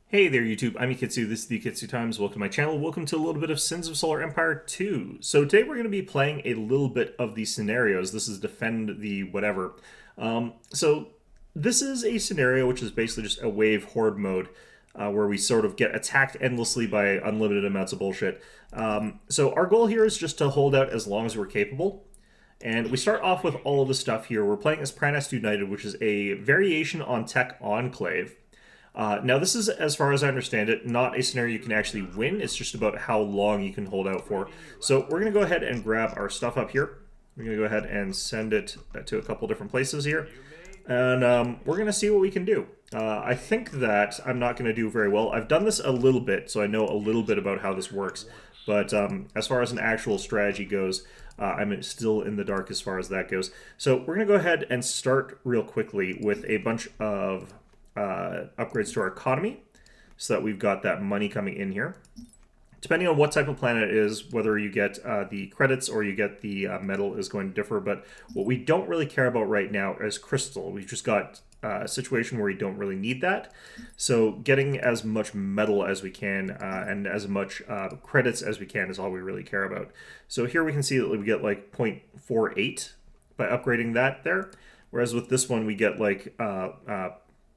Hey there YouTube, I'm Ikitsu, this is the Ikitsu Times. Welcome to my channel. Welcome to a little bit of Sins of Solar Empire 2. So today we're going to be playing a little bit of the scenarios. This is Defend the whatever. So this is a scenario which is basically just a wave horde mode where we sort of get attacked endlessly by unlimited amounts of bullshit. So our goal here is just to hold out as long as we're capable. And we start off with all of the stuff here. We're playing as Pranast United, which is a variation on Tech Enclave. Now, this is, as far as I understand it, not a scenario you can actually win. It's just about how long you can hold out for. So we're going to go ahead and grab our stuff up here. We're going to go ahead and send it to a couple different places here. And we're going to see what we can do. I think that I'm not going to do very well. I've done this a little bit, so I know a little bit about how this works. But as far as an actual strategy goes, I'm still in the dark as far as that goes. So we're going to go ahead and start real quickly with a bunch of upgrades to our economy so that we've got that money coming in here. Depending on what type of planet it is, whether you get the credits or you get the metal is going to differ, but what we don't really care about right now is crystal. We've just got a situation where we don't really need that. So getting as much metal as we can and as much credits as we can is all we really care about. So here we can see that we get like 0.48 by upgrading that there, whereas with this one we get like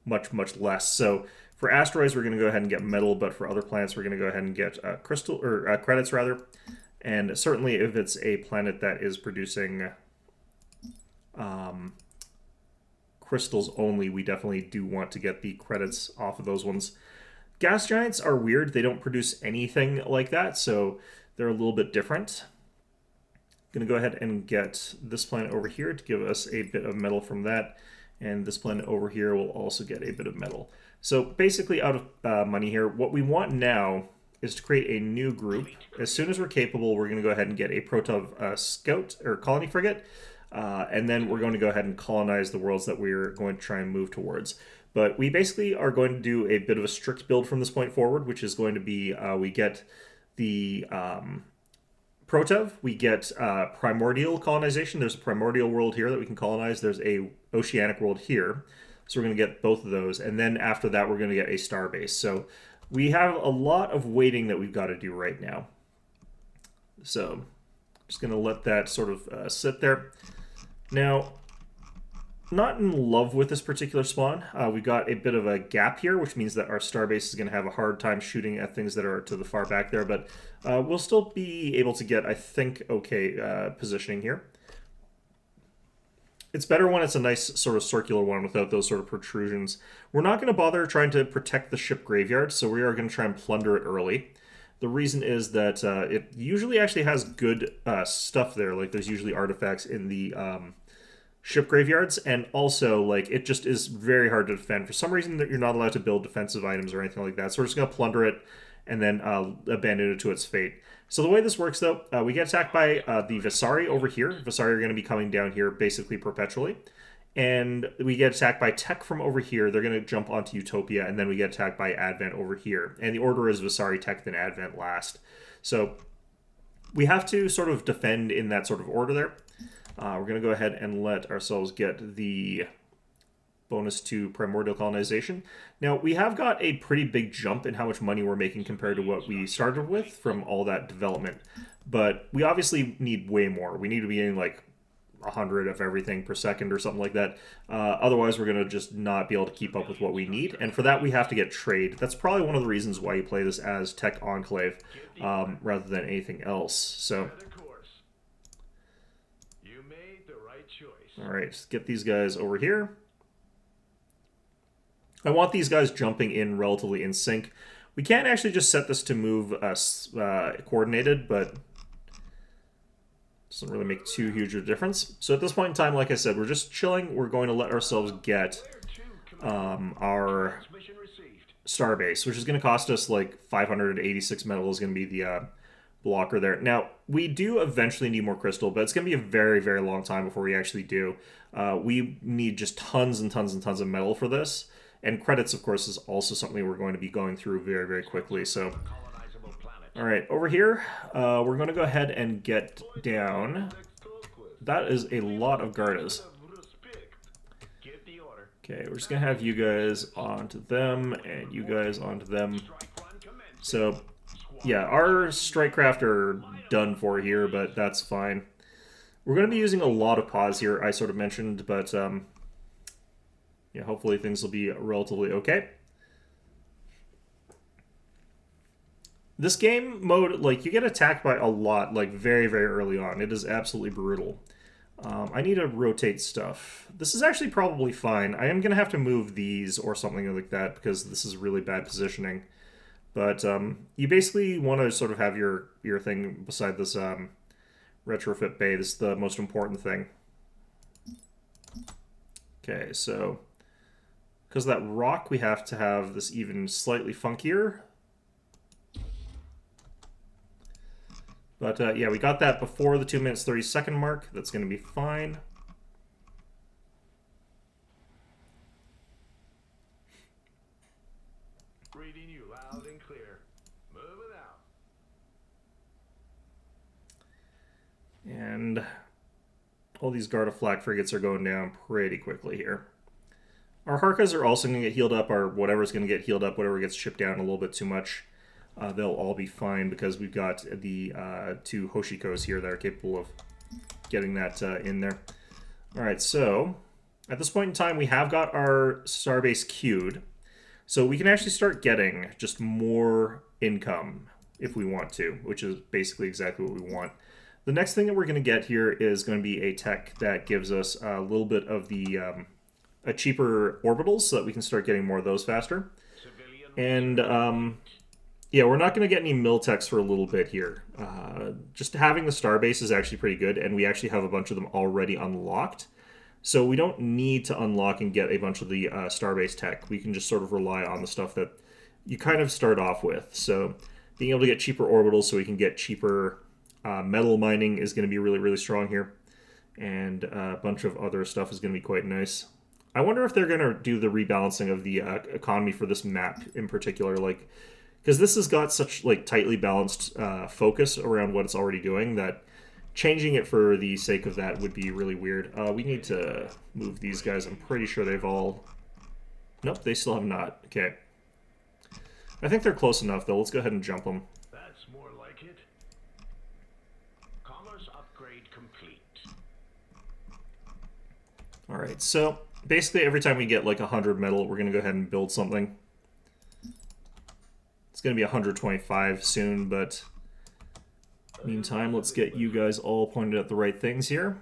much less. So for asteroids we're going to go ahead and get metal, but for other planets we're going to go ahead and get crystal or credits rather. And certainly if it's a planet that is producing crystals only, we definitely do want to get the credits off of those ones. Gas giants are weird. They don't produce anything like that, so they're a little bit different. Going to go ahead and get this planet over here to give us a bit of metal from that. And this planet over here will also get a bit of metal. So basically out of money here, what we want now is to create a new group. As soon as we're capable, we're going to go ahead and get a Protov scout or colony frigate. And then we're going to go ahead and colonize the worlds that we're going to try and move towards. But we basically are going to do a bit of a strict build from this point forward, which is going to be we get the Protov, we get primordial colonization. There's a primordial world here that we can colonize. There's a oceanic world here. So we're going to get both of those. And then after that, we're going to get a star base. So we have a lot of waiting that we've got to do right now. So I'm just going to let that sort of sit there. Now, not in love with this particular spawn. We've got a bit of a gap here, which means that our starbase is going to have a hard time shooting at things that are to the far back there, but we'll still be able to get, I think, okay positioning here. It's better when it's a nice sort of circular one without those sort of protrusions. We're not going to bother trying to protect the ship graveyard, so we are going to try and plunder it early. The reason is that it usually actually has good stuff there, like there's usually artifacts in the ship graveyards, and also like it just is very hard to defend. For some reason that you're not allowed to build defensive items or anything like that, so we're just going to plunder it and then abandon it to its fate. So the way this works though, we get attacked by the Visari over here. Visari are going to be coming down here basically perpetually, and we get attacked by Tech from over here. They're going to jump onto Utopia, and then we get attacked by Advent over here, and the order is Visari, Tech, then Advent last. So we have to sort of defend in that sort of order there. We're going to go ahead and let ourselves get the bonus to primordial colonization. Now, we have got a pretty big jump in how much money we're making compared to what we started with from all that development. But we obviously need way more. We need to be getting like 100 of everything per second or something like that. Otherwise, we're going to just not be able to keep up with what we need. And for that, we have to get trade. That's probably one of the reasons why you play this as Tech Enclave rather than anything else. So all right, let's get these guys over here. I want these guys jumping in relatively in sync. We can't actually just set this to move coordinated, but it doesn't really make too huge a difference. So at this point in time, like I said, we're just chilling. We're going to let ourselves get our starbase, which is going to cost us like 586 metal is going to be the blocker there. Now, we do eventually need more crystal, but it's going to be a very long time before we actually do. We need just tons and tons and tons of metal for this. And credits, of course, is also something we're going to be going through very quickly. So, all right, over here, we're going to go ahead and get down. That is a lot of Gardas. Okay, we're just gonna have you guys onto them and you guys onto them. So, yeah, our strikecraft are done for here, but that's fine. We're gonna be using a lot of pause here, I sort of mentioned, but yeah, hopefully things will be relatively okay. This game mode, like, you get attacked by a lot, like, very, very early on. It is absolutely brutal. I need to rotate stuff. This is actually probably fine. I am going to have to move these or something like that because this is really bad positioning. But you basically want to sort of have your thing beside this retrofit bay. This is the most important thing. Okay, so because of that rock, we have to have this even slightly funkier. But yeah, we got that before the 2 minutes 30-second mark. That's going to be fine. Reading you loud and clear. Moving out. And all these Garda flak frigates are going down pretty quickly here. Our Harkas are also going to get healed up, or whatever's going to get healed up, whatever gets shipped down a little bit too much. They'll all be fine because we've got the 2 Hoshikos here that are capable of getting that in there. Alright, so at this point in time, we have got our starbase queued. So we can actually start getting just more income if we want to, which is basically exactly what we want. The next thing that we're going to get here is going to be a tech that gives us a little bit of the a cheaper orbitals so that we can start getting more of those faster. And yeah, we're not going to get any Miltechs for a little bit here. Just having the starbase is actually pretty good, and we actually have a bunch of them already unlocked. So we don't need to unlock and get a bunch of the starbase tech. We can just sort of rely on the stuff that you kind of start off with. So being able to get cheaper orbitals so we can get cheaper metal mining is going to be really, really strong here. And a bunch of other stuff is going to be quite nice. I wonder if they're going to do the rebalancing of the economy for this map in particular, like, because this has got such like tightly balanced focus around what it's already doing that changing it for the sake of that would be really weird. We need to move these guys. I'm pretty sure they've all... Nope, they still have not. Okay. I think they're close enough, though. Let's go ahead and jump them. That's more like it. Commerce upgrade complete. Alright, so basically every time we get like 100 metal, we're going to go ahead and build something. It's going to be 125 soon, but meantime, let's get you guys all pointed at the right things here.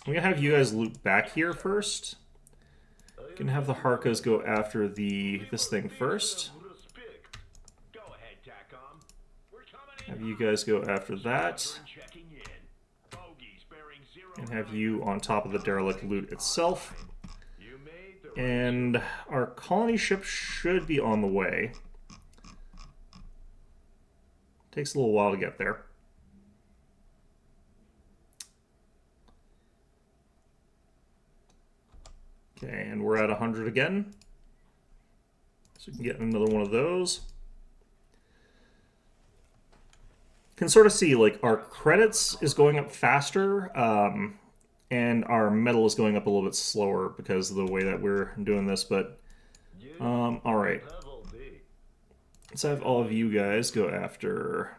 I'm going to have you guys loop back here first. I'm going to have the Harkas go after this thing first. Have you guys go after that. And have you on top of the derelict loot itself. And our colony ship should be on the way. Takes a little while to get there. Okay, and we're at 100 again. So we can get another one of those. Can sort of see, like, our credits is going up faster, and our metal is going up a little bit slower because of the way that we're doing this, but alright. Let's have all of you guys go after...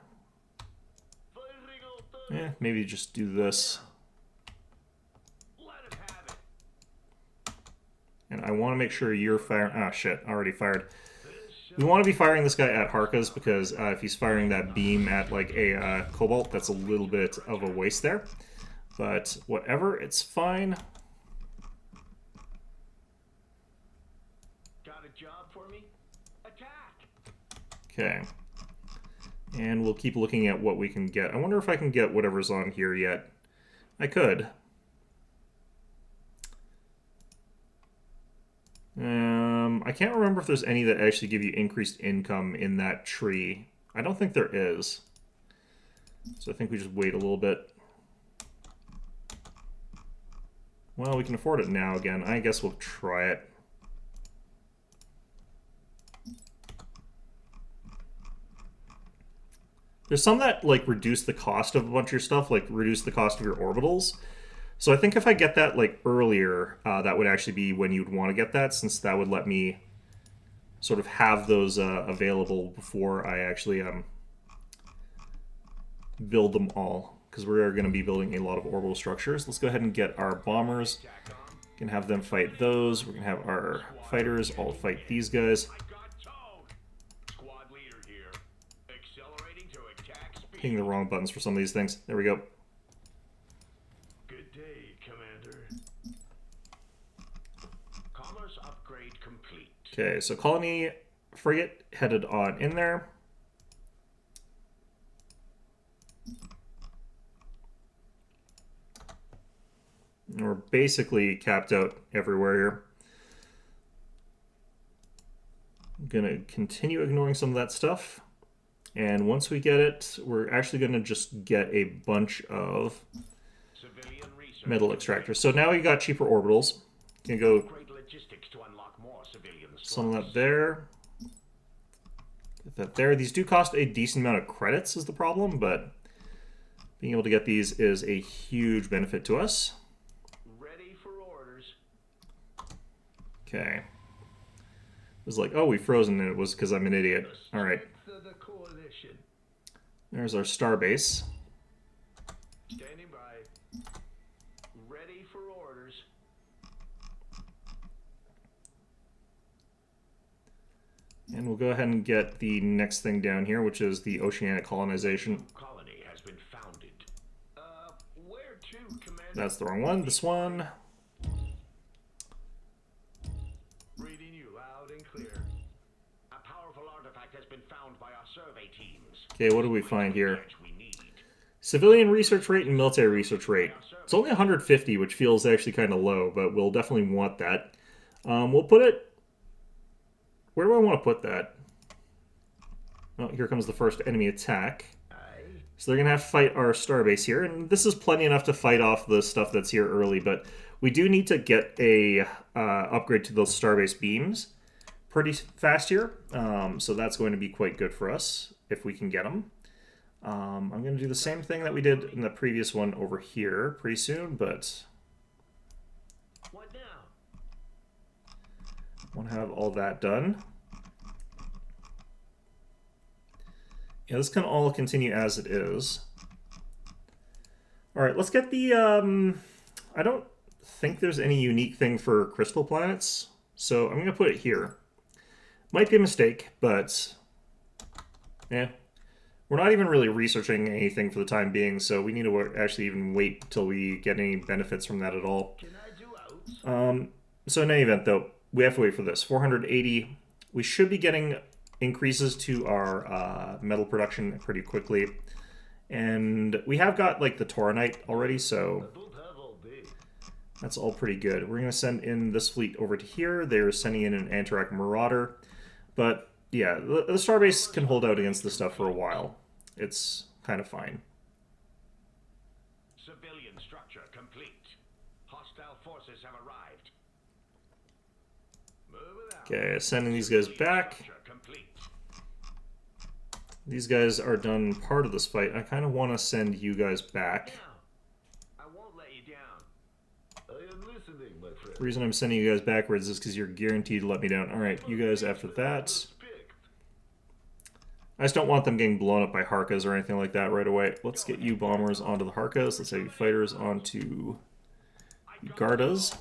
maybe just do this. And I want to make sure you're firing... Ah, shit, already fired. We want to be firing this guy at Harkas because if he's firing that beam at, like, a Cobalt, that's a little bit of a waste there. But whatever, it's fine. Got a job for me? Attack! Okay. And we'll keep looking at what we can get. I wonder if I can get whatever's on here yet. I could. I can't remember if there's any that actually give you increased income in that tree. I don't think there is. So I think we just wait a little bit. Well, we can afford it now again. I guess we'll try it. There's some that, like, reduce the cost of a bunch of your stuff, like reduce the cost of your orbitals. So I think if I get that like earlier, that would actually be when you'd want to get that, since that would let me sort of have those available before I actually build them all. Because we're going to be building a lot of orbital structures. Let's go ahead and get our bombers. We can have them fight those. We're going to have our fighters all fight these guys. Hitting the wrong buttons for some of these things. There we go. Good day, Commander. Commerce upgrade complete. Okay, so colony frigate headed on in there. And we're basically capped out everywhere here. I'm gonna continue ignoring some of that stuff. And once we get it, we're actually gonna just get a bunch of metal extractors. So now we got cheaper orbitals. Can go some of that there. Get that there. These do cost a decent amount of credits is the problem, but being able to get these is a huge benefit to us. Ready for orders. Okay. It was like, oh, we frozen, and it was because I'm an idiot. All right. There's our starbase. Standing by. Ready for orders. And we'll go ahead and get the next thing down here, which is the oceanic colonization. Colony has been founded. Where to, Commander? That's the wrong one. This one. Reading you loud and clear. A powerful artifact has been found by our survey teams. Okay, what do we find here? Civilian research rate and military research rate. It's only 150, which feels actually kind of low, but we'll definitely want that. We'll put it... Where do I want to put that? Oh, here comes the first enemy attack. So they're going to have to fight our starbase here, and this is plenty enough to fight off the stuff that's here early, but we do need to get a upgrade to those starbase beams pretty fast here, so that's going to be quite good for us if we can get them. I'm going to do the same thing that we did in the previous one over here pretty soon, but What now? I want to have all that done. Yeah, this can all continue as it is. All right, let's get the... I don't think there's any unique thing for crystal planets, so I'm going to put it here. Might be a mistake, but... yeah. We're not even really researching anything for the time being, so we need to actually even wait till we get any benefits from that at all. Can I do out? So in any event, though, we have to wait for this. 480. We should be getting increases to our metal production pretty quickly. And we have got, like, the Tauronite already, so that's all pretty good. We're going to send in this fleet over to here. They're sending in an Antarak Marauder. But, yeah, the Starbase can hold out against this stuff for a while. It's kind of fine. Civilian structure complete. Hostile forces have arrived. Moving out. Okay, sending these guys back. These guys are done part of this fight. I kind of want to send you guys back. I won't let you down. I am listening, my friend. The reason I'm sending you guys backwards is because you're guaranteed to let me down. Alright, you guys after that. I just don't want them getting blown up by Harkas or anything like that right away. Let's get you bombers onto the Harkas. Let's have you fighters onto the Gardas.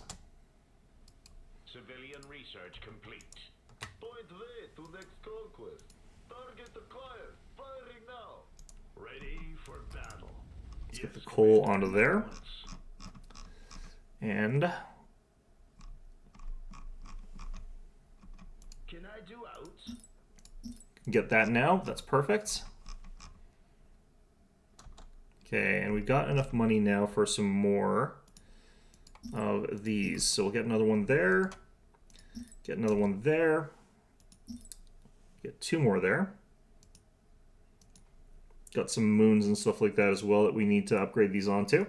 Civilian research complete. Point way to next conquest. Target acquired. Firing now. Ready for battle. Let's get the coal onto there. And Can I do out? get that now. That's perfect. Okay, and we've got enough money now for some more of these. So we'll get another one there. Get another one there. Get two more there. Got some moons and stuff like that as well that we need to upgrade these onto.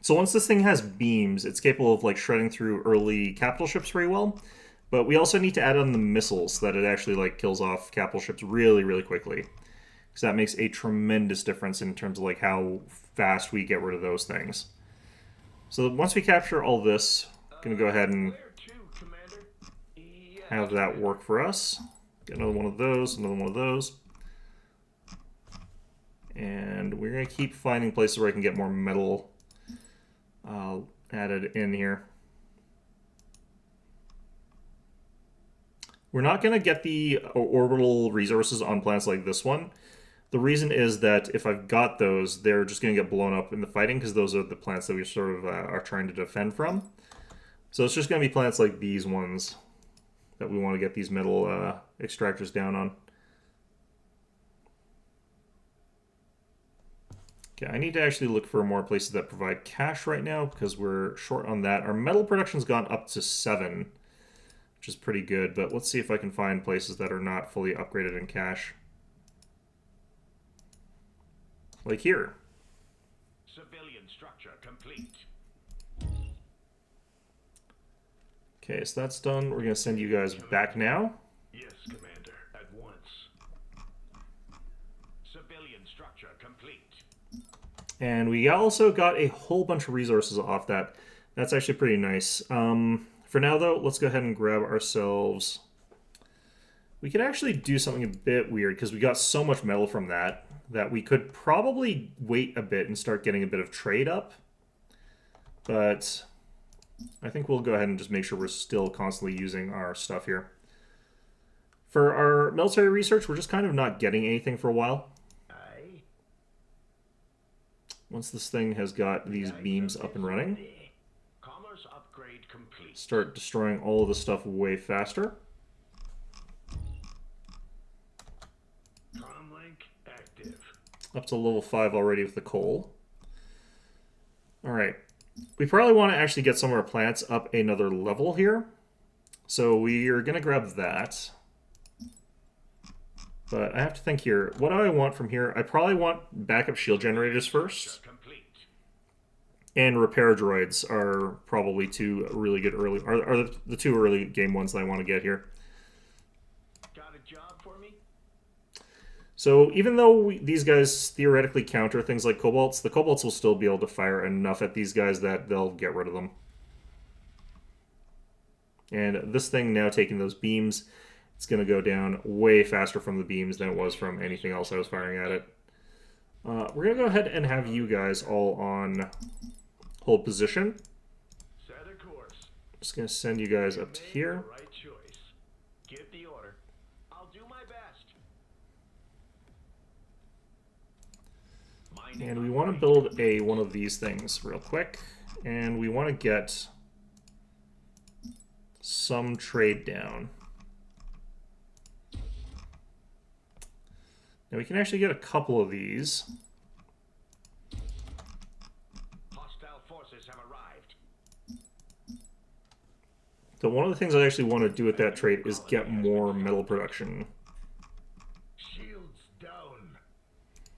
So once this thing has beams, it's capable of like shredding through early capital ships very well. But we also need to add on the missiles so that it actually like kills off capital ships really, really quickly. because that makes a tremendous difference in terms of like how fast we get rid of those things. So once we capture all this, I'm going to go ahead and Where to, Commander? Yes, have that work for us. Get another one of those, another one of those. And we're going to keep finding places where I can get more metal added in here. We're not going to get the orbital resources on planets like this one. The reason is that if I've got those, they're just going to get blown up in the fighting because those are the planets that we sort of are trying to defend from. So it's just going to be planets like these ones that we want to get these metal extractors down on. Okay, I need to actually look for more places that provide cash right now because we're short on that. Our metal production's gone up to 7, which is pretty good, but let's see if I can find places that are not fully upgraded in cash. Like here. civilian structure complete. Okay, so that's done. We're going to send you guys back now. Yes, Commander. At once. Civilian structure complete. And we also got a whole bunch of resources off that. That's actually pretty nice. For now, though, let's go ahead and grab ourselves... We could actually do something a bit weird, because we got so much metal from that we could probably wait a bit and start getting a bit of trade up. But I think we'll go ahead and just make sure we're still constantly using our stuff here. For our military research, we're just kind of not getting anything for a while. Aye. Once this thing has got these beams up and running, Commerce upgrade complete. start destroying all of the stuff way faster. Comlink active. Up to level 5 already with the coal. Alright. We probably want to actually get some of our plants up another level here. So we are going to grab that. But I have to think here. What do I want from here? I probably want backup shield generators first. Complete. And repair droids are probably two really good early... are the two early game ones that I want to get here. Got a job for me? So even though these guys theoretically counter things like kobolds, the kobolds will still be able to fire enough at these guys that they'll get rid of them. And this thing now taking those beams, it's going to go down way faster from the beams than it was from anything else I was firing at it. We're going to go ahead and have you guys all on hold position. Set a course. Just going to send you guys up to here. Right choice. Give the order. I'll do my best. And we want to build one of these things real quick. And we want to get some trade down. Now we can actually get a couple of these. Hostile forces have arrived. So one of the things I actually want to do with that trade is get more metal production. Shields down.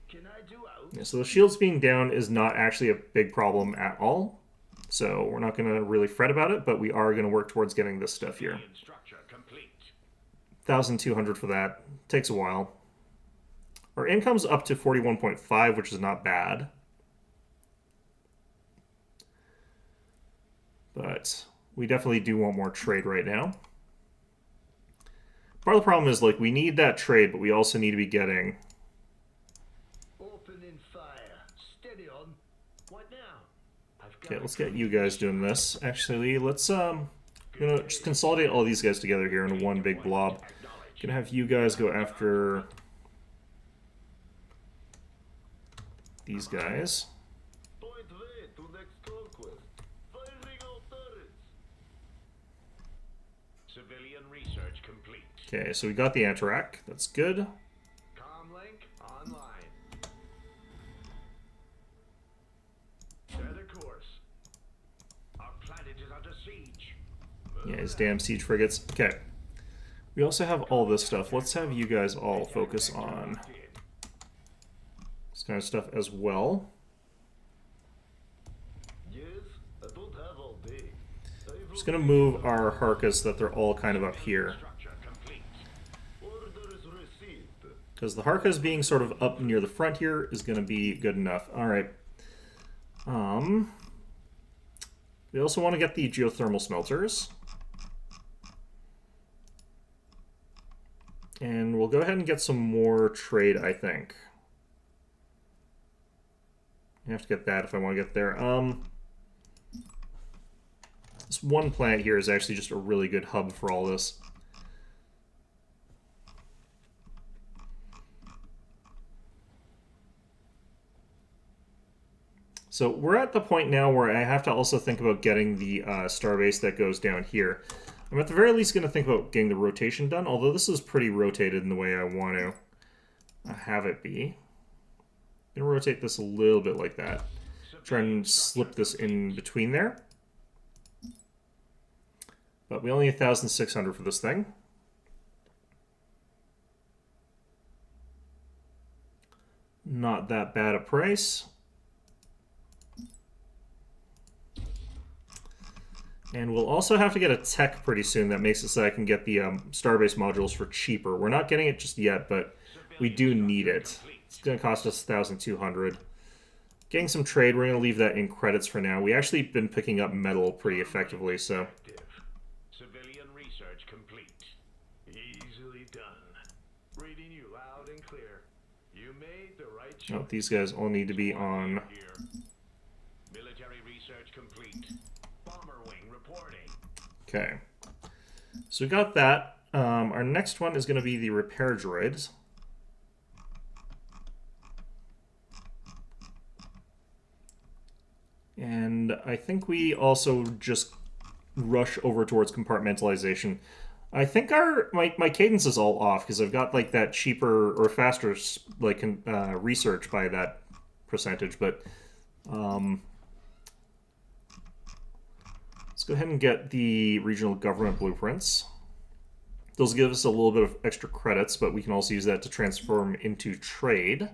Can I do out? Yeah, so the shields being down is not actually a big problem at all. So we're not going to really fret about it, but we are going to work towards getting this stuff here. Structure complete. 1,200 for that. Takes a while. Our income's up to 41.5, which is not bad. But we definitely do want more trade right now. Part of the problem is, like, we need that trade, but we also need to be getting... Opening fire. Steady on. What now? Okay, let's get you guys doing this. Actually, let's gonna just consolidate all these guys together here in one big blob. Gonna have you guys go after these guys. Point way to next conquest. Firing all turrets. Civilian research complete. Okay, so we got the Antarak. That's good. Comlink online. Set a course. Our planet is under siege. Yeah, his damn siege frigates. Okay. We also have all this stuff. Let's have you guys all focus on this kind of stuff as well. Yes, I don't have all day. Just gonna move our Harkas that they're all kind of up here. Structure complete. Order is received. Because the Harkas being sort of up near the front here is going to be good enough. All right. We also want to get the geothermal smelters. And we'll go ahead and get some more trade, I think. I have to get that if I want to get there. This one plant here is actually just a really good hub for all this. So we're at the point now where I have to also think about getting the starbase that goes down here. I'm at the very least going to think about getting the rotation done, although this is pretty rotated in the way I want to have it be. I'm going to rotate this a little bit like that. Try and slip this in between there. But we only need 1,600 for this thing. Not that bad a price. And we'll also have to get a tech pretty soon that makes it so I can get the Starbase modules for cheaper. We're not getting it just yet, but we do need it. It's going to cost us 1,200. Getting some trade, we're going to leave that in credits for now. We actually been picking up metal pretty effectively, so... Civilian research complete. Easily done. Reading you loud and clear. You made the right choice. Oh, these guys all need to be on... Here. Military research complete. Bomber wing reporting. Okay. So we got that. Our next one is going to be the repair droids. And I think we also just rush over towards compartmentalization. I think my cadence is all off because I've got like that cheaper or faster like research by that percentage, but let's go ahead and get the regional government blueprints. Those give us a little bit of extra credits, but we can also use that to transform into trade.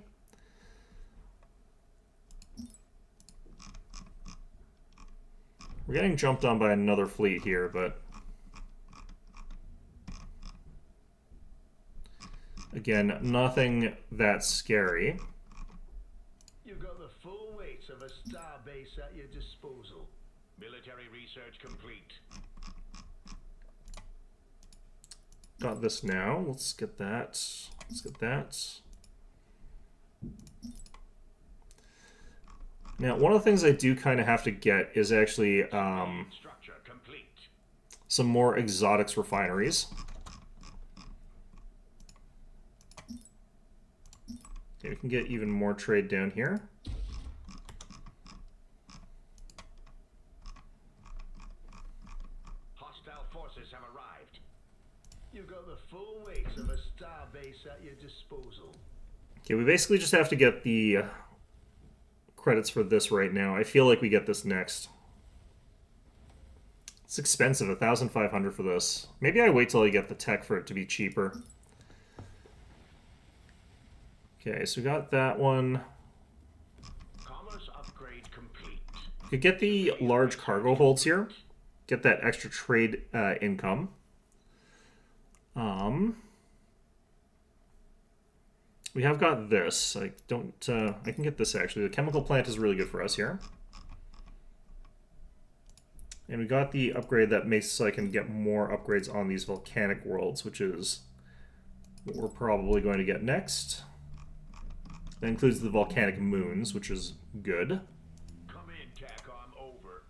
We're getting jumped on by another fleet here, but... Again, nothing that scary. You've got the full weight of a starbase at your disposal. Military research complete. Got this now. Let's get that. Let's get that. Now, one of the things I do kind of have to get is actually Structure complete. some more exotics refineries. Okay, we can get even more trade down here. Hostile forces have arrived. You've got the full weight of a starbase at your disposal. Okay, we basically just have to get the credits for this right now. I feel like we get this next. It's expensive, 1,500 for this. Maybe I wait till I get the tech for it to be cheaper. Okay, so we got that one. Commerce upgrade complete. Could get the large cargo holds here. Get that extra trade income. We have got this. I can get this actually. The chemical plant is really good for us here. And we got the upgrade that makes so I can get more upgrades on these volcanic worlds, which is what we're probably going to get next. That includes the volcanic moons, which is good. Come in, TACOM over.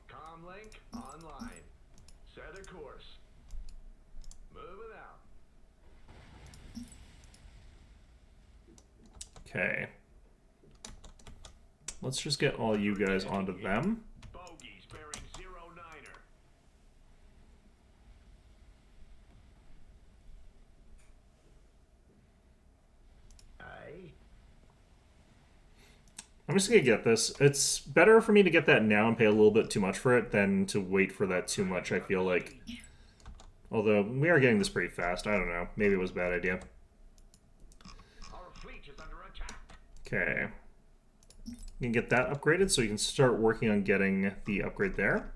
Comlink online. Set a course. Moving out. Okay. Let's just get all you guys onto them. Bogies bearing 09er. Aye. I'm just gonna get this. It's better for me to get that now and pay a little bit too much for it than to wait for that too much, I feel like. Although, we are getting this pretty fast. I don't know. Maybe it was a bad idea. Our fleet is under attack. Okay. You can get that upgraded so you can start working on getting the upgrade there.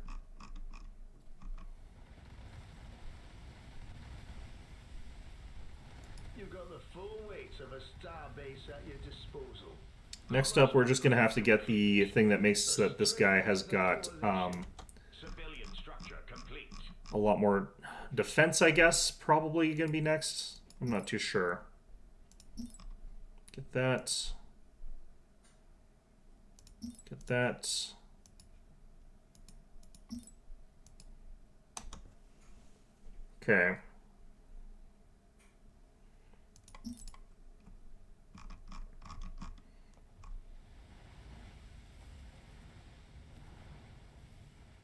Next up, we're just going to have to get the thing that makes that this guy has got Civilian structure complete. a lot more defense, I guess, probably going to be next. I'm not too sure. Get that. Get that. Okay.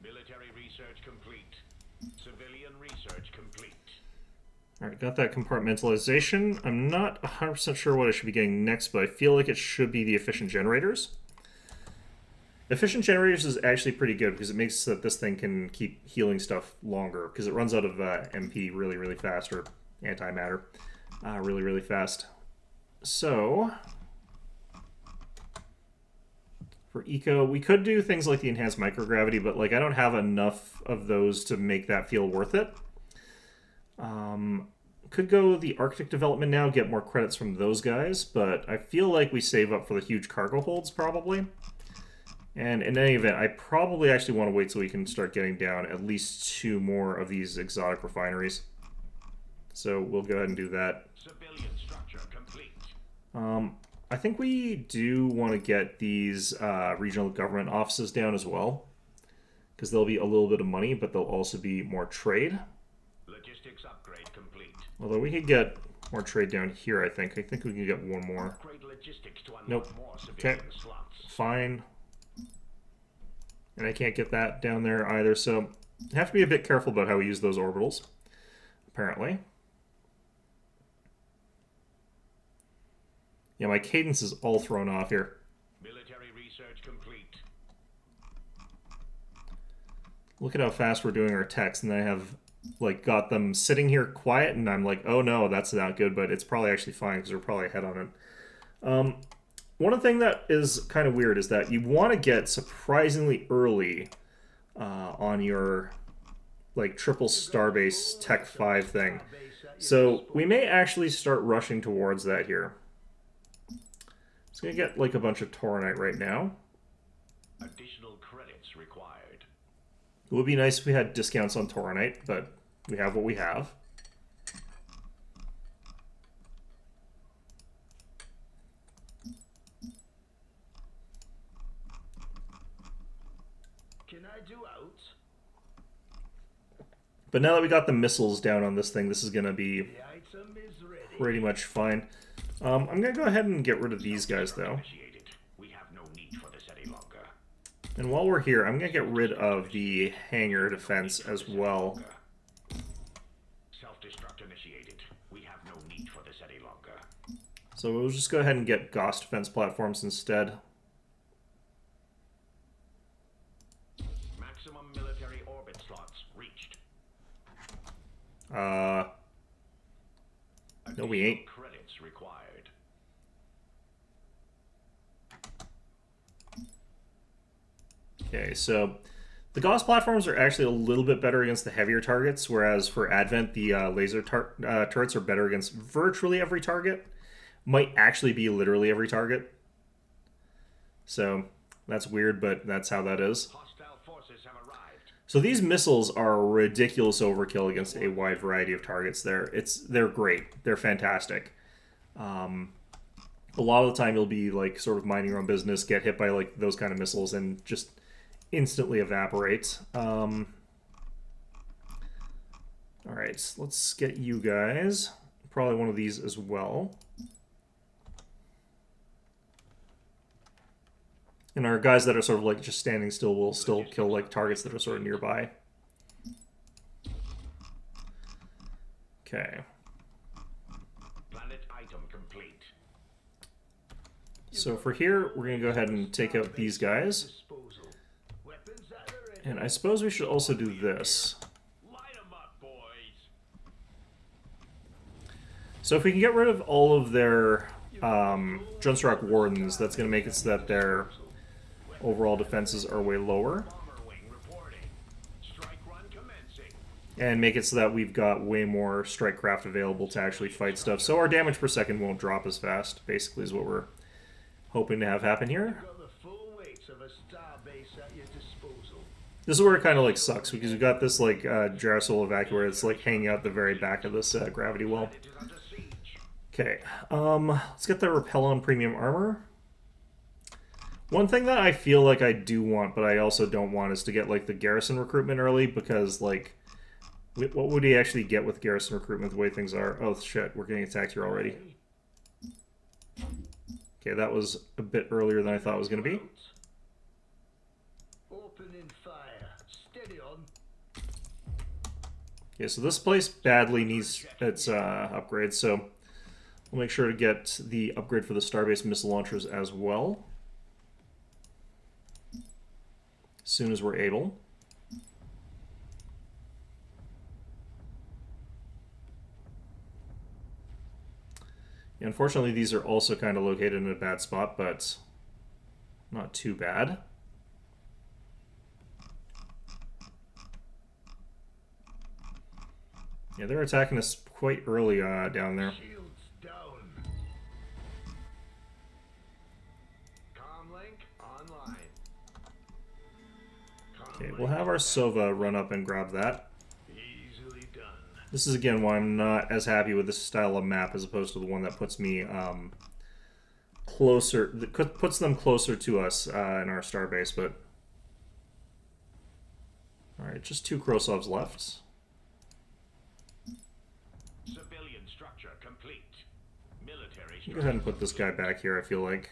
Military research complete. Civilian research complete. Alright, got that compartmentalization. I'm not 100% sure what I should be getting next, but I feel like it should be the efficient generators. Efficient generators is actually pretty good because it makes that this thing can keep healing stuff longer because it runs out of MP really, really fast, or antimatter really, really fast. So, for eco, we could do things like the enhanced microgravity, but like I don't have enough of those to make that feel worth it. Could go the Arctic development now, get more credits from those guys, but I feel like we save up for the huge cargo holds probably. And in any event, I probably actually want to wait till we can start getting down at least 2 more of these exotic refineries. So we'll go ahead and do that. Civilian structure complete. I think we do want to get these regional government offices down as well, because there'll be a little bit of money, but there'll also be more trade. Logistics upgrade complete. Although we could get more trade down here, I think. I think we can get 1 more. Upgrade logistics to unlock Nope. more civilian Okay. slots. Fine. And I can't get that down there either, so I have to be a bit careful about how we use those orbitals, apparently. Yeah, my cadence is all thrown off here. Military research complete. Look at how fast we're doing our text, and I have like got them sitting here quiet, and I'm like, oh no, that's not good, but it's probably actually fine because we're probably ahead on it. One of the things that is kind of weird is that you want to get surprisingly early on your like triple starbase Tech 5 thing. So we may actually start rushing towards that here. It's going to get like a bunch of Tauronite right now. Additional credits required. It would be nice if we had discounts on Tauronite, but we have what we have. Can I do out? But now that we got the missiles down on this thing, this is going to be The item is ready. pretty much fine. I'm going to go ahead and get rid of these guys, though. Initiated. We have no need for this any longer. And while we're here, I'm going to get rid of the hangar defense as well. Self-destruct initiated. We have no need for this any longer. So we'll just go ahead and get Gauss defense platforms instead. Maximum military orbit slots reached. No, we ain't. Credits required. Okay, so the Gauss platforms are actually a little bit better against the heavier targets, whereas for Advent, the laser turrets are better against virtually every target. Might actually be literally every target. So that's weird, but that's how that is. Hostile forces have arrived. So these missiles are ridiculous overkill against a wide variety of targets. They're great. They're fantastic. A lot of the time you'll be like sort of minding your own business, get hit by like those kind of missiles, and just instantly evaporate. All right, let's get you guys. Probably one of these as well. And our guys that are sort of like just standing still will still kill like targets that are sort of nearby. Okay. Planet item complete. So for here, we're going to go ahead and take out these guys. Disposal. Weapons at the ready. And I suppose we should also do this. Light 'em up, boys. So if we can get rid of all of their Junstrock Wardens, that's going to make it so that their overall defenses are way lower. Bomber wing reporting. Strike run commencing. And make it so that we've got way more strike craft available to actually fight stuff. So our damage per second won't drop as fast, basically, is what we're hoping to have happen You've here. got the full weight of a star base at your disposal. This is where it kind of like sucks because we got this like Jarosol evacuator that's like hanging out the very back of this gravity well. It is under siege. Okay, let's get the Repellon premium armor. One thing that I feel like I do want, but I also don't want, is to get like the garrison recruitment early because like, what would he actually get with garrison recruitment the way things are? Oh shit, we're getting attacked here already. Okay, that was a bit earlier than I thought it was going to be. Opening fire. Steady on. Okay, so this place badly needs its upgrades, so we'll make sure to get the upgrade for the Starbase missile launchers as well. As soon as we're able. Yeah, unfortunately, these are also kind of located in a bad spot, but not too bad. Yeah, they're attacking us quite early down there. Shields down. Comlink online. Okay, we'll have our Sova run up and grab that. Easily done. This is again why I'm not as happy with this style of map as opposed to the one that puts me closer, that puts them closer to us in our starbase. But all right, just 2 Krosovs left. Civilian structure complete. Military structure. Go ahead and put this guy back here. I feel like.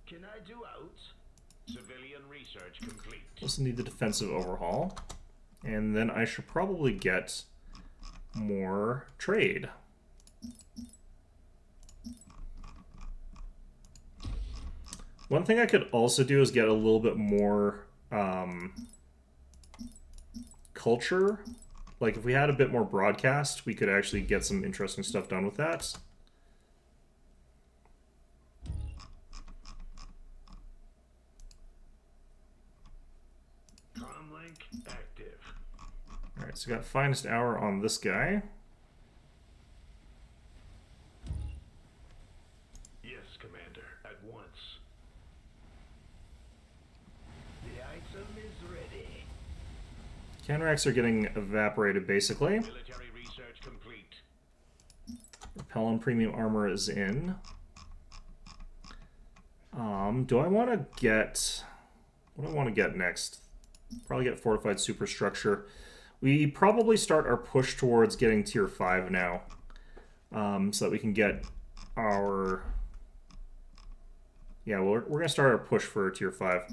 Can I do out? Civilian research complete. Also need the defensive overhaul, and then I should probably get more trade. One thing I could also do is get a little bit more culture. Like if we had a bit more broadcast, we could actually get some interesting stuff done with that. Comlink active. Alright, so we got finest hour on this guy. Yes, Commander. At once. The item is ready. Canracks are getting evaporated basically. Military research complete. Repellon premium armor is in. Do I want to get... What do I want to get next? Probably get fortified superstructure. We probably start our push towards getting tier 5 now. So that we can get our... Yeah, well, we're going to start our push for tier 5.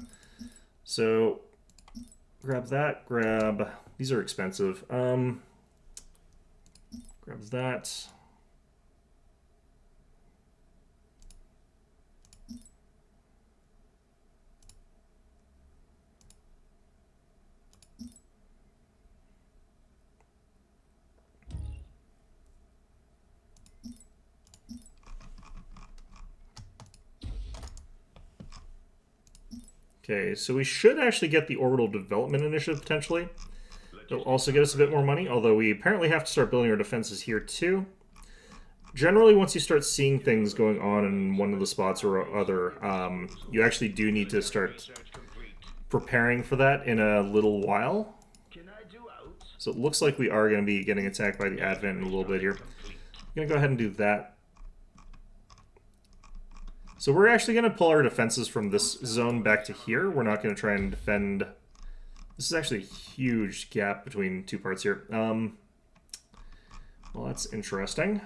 So, grab that, grab... These are expensive. Grab that. Okay, so we should actually get the Orbital Development Initiative, potentially. It'll also get us a bit more money, although we apparently have to start building our defenses here, too. Generally, once you start seeing things going on in one of the spots or other, you actually do need to start Research complete. preparing for that in a little while. Can I do out? So it looks like we are going to be getting attacked by the Advent in a little bit here. I'm going to go ahead and do that. So we're actually going to pull our defenses from this zone back to here. We're not going to try and defend... This is actually a huge gap between 2 parts here. Well, that's interesting.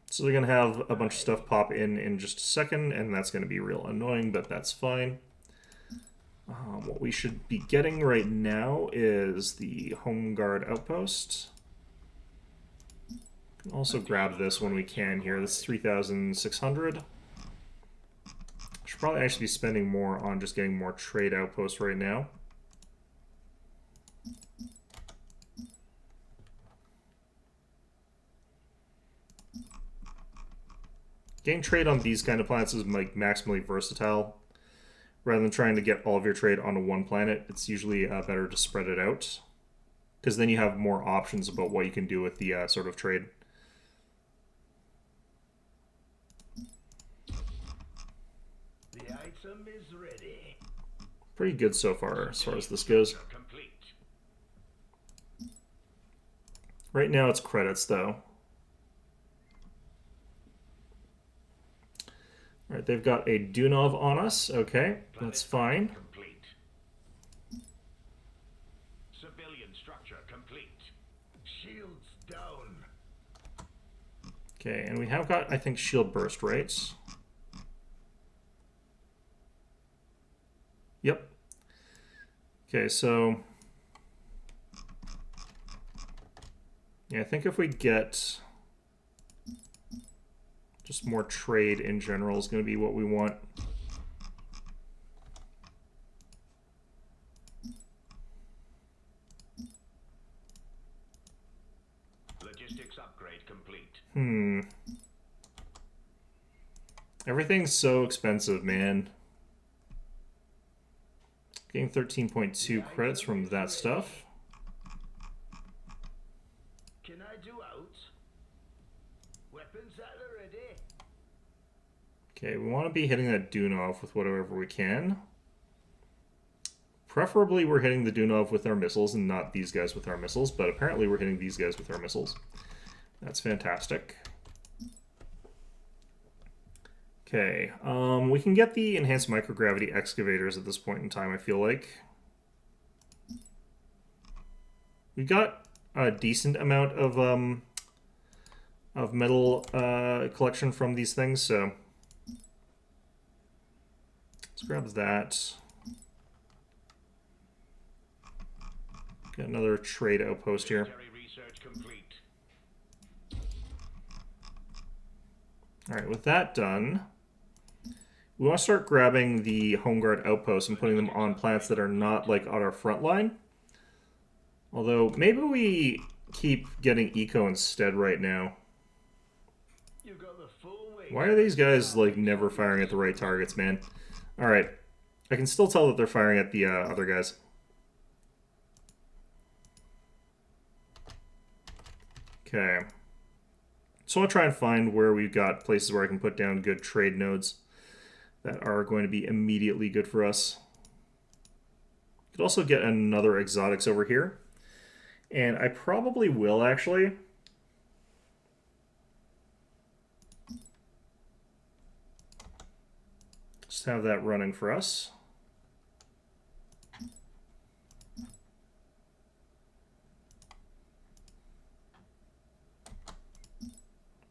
So they're going to have a bunch of stuff pop in just a second, and that's going to be real annoying, but that's fine. What we should be getting right now is the Home Guard Outpost. Can also grab this when we can here. This is 3,600. Should probably actually be spending more on just getting more trade outposts right now. Getting trade on these kind of planets is like maximally versatile. Rather than trying to get all of your trade onto one planet, it's usually better to spread it out. because then you have more options about what you can do with the sort of trade. The item is ready. Pretty good so far as this goes. Complete. Right now it's credits though. Alright, they've got a Dunov on us. Okay, that's fine. Complete. Civilian structure complete. Shields down. Okay, and we have got, I think, shield burst, right? Yep. Okay, so... yeah, I think if we get just more trade in general is going to be what we want. Logistics upgrade complete. Everything's so expensive, man. Getting 13.2 credits from that stuff. Can I do out? Weapons at the ready. Okay, we want to be hitting that Dunov with whatever we can. Preferably we're hitting the Dunov with our missiles and not these guys with our missiles, but apparently we're hitting these guys with our missiles. That's fantastic. Okay, we can get the enhanced microgravity excavators at this point in time, I feel like. We got a decent amount of metal collection from these things, so let's grab that. Got another trade outpost here. Military research complete. Alright, with that done, we want to start grabbing the Home Guard outposts and putting them on planets that are not, like, on our front line. Although, maybe we keep getting eco instead right now. You got the full weight. Why are these guys, like, never firing at the right targets, man? Alright, I can still tell that they're firing at the other guys. Okay. So I'll try and find where we've got places where I can put down good trade nodes that are going to be immediately good for us. Could also get another exotics over here. And I probably will, actually. Just have that running for us.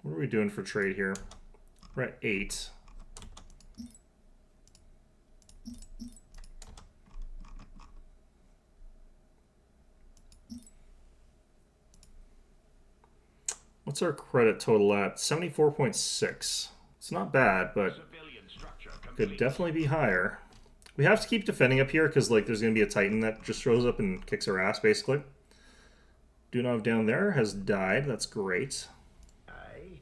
What are we doing for trade here? We're at 8. What's our credit total at? 74.6. It's not bad, but Civilian structure could complete. definitely be higher. We have to keep defending up here because, like, there's going to be a Titan that just shows up and kicks our ass, basically. Dunov down there has died. That's great. Aye.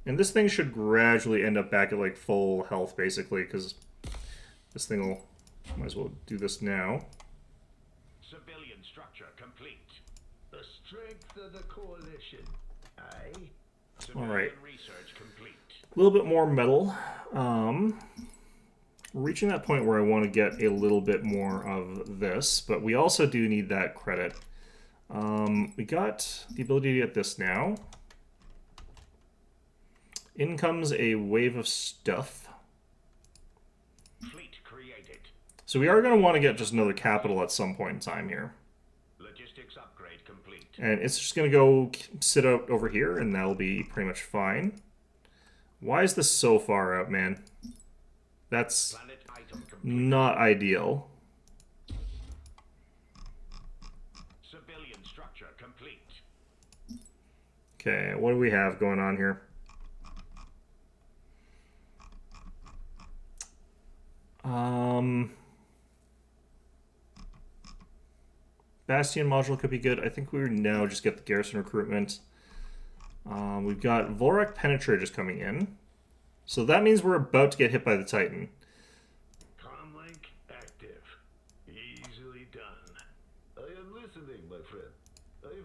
And this thing should gradually end up back at, like, full health, basically, because this thing will... might as well do this now. Civilian structure complete. The strength of the coalition. Aye. Civilian Alright. research complete. A little bit more metal. Reaching that point where I want to get a little bit more of this, but we also do need that credit. We got the ability to get this now. In comes a wave of stuff. Fleet created. So we are going to want to get just another capital at some point in time here. Logistics upgrade complete. And it's just going to go sit out over here, and that'll be pretty much fine. Why is this so far out, man? That's Planet item complete. not ideal. Civilian structure complete. Okay, what do we have going on here? Bastion module could be good. I think we now just get the garrison recruitment. We've got Volrak penetrators coming in. So that means we're about to get hit by the Titan. Comlink active. Easily done.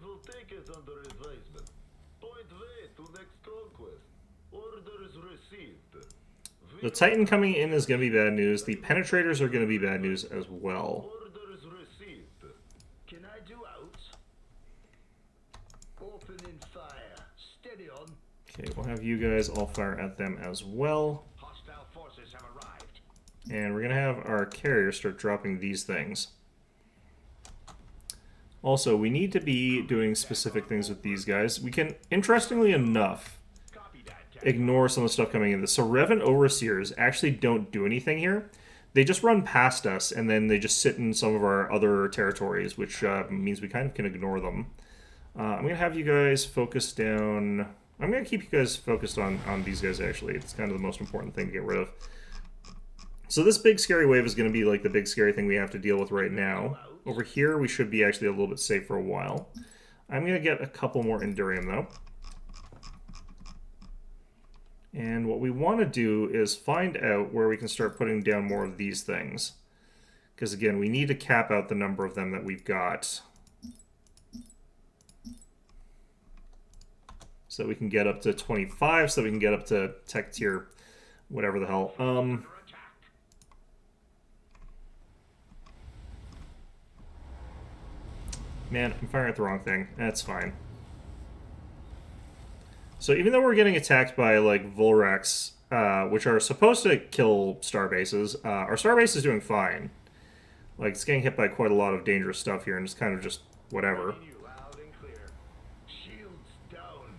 will take it under advisement. Point way to next conquest. Orders received. The Titan coming in is going to be bad news. The Penetrators are going to be bad news as well. Orders received. Can I do out? Opening fire. Steady on. Okay, we'll have you guys all fire at them as well. Hostile forces have arrived. And we're going to have our carriers start dropping these things. Also, we need to be doing specific things with these guys. We can, interestingly enough, Copy that. ignore some of the stuff coming in. So Rev and Overseers actually don't do anything here. They just run past us, and then they just sit in some of our other territories, which means we kind of can ignore them. I'm going to have you guys focus down... I'm going to keep you guys focused on these guys, actually. It's kind of the most important thing to get rid of. So this big scary wave is going to be like the big scary thing we have to deal with right now. Over here, we should be actually a little bit safe for a while. I'm going to get a couple more Endurium, though. And what we want to do is find out where we can start putting down more of these things. Because, again, we need to cap out the number of them that we've got. So that we can get up to 25, so that we can get up to tech tier, whatever the hell. Man, I'm firing at the wrong thing. That's fine. So even though we're getting attacked by, like, Volrex, which are supposed to kill starbases, our starbase is doing fine. Like, it's getting hit by quite a lot of dangerous stuff here, and it's kind of just whatever. You loud and clear. Shields down.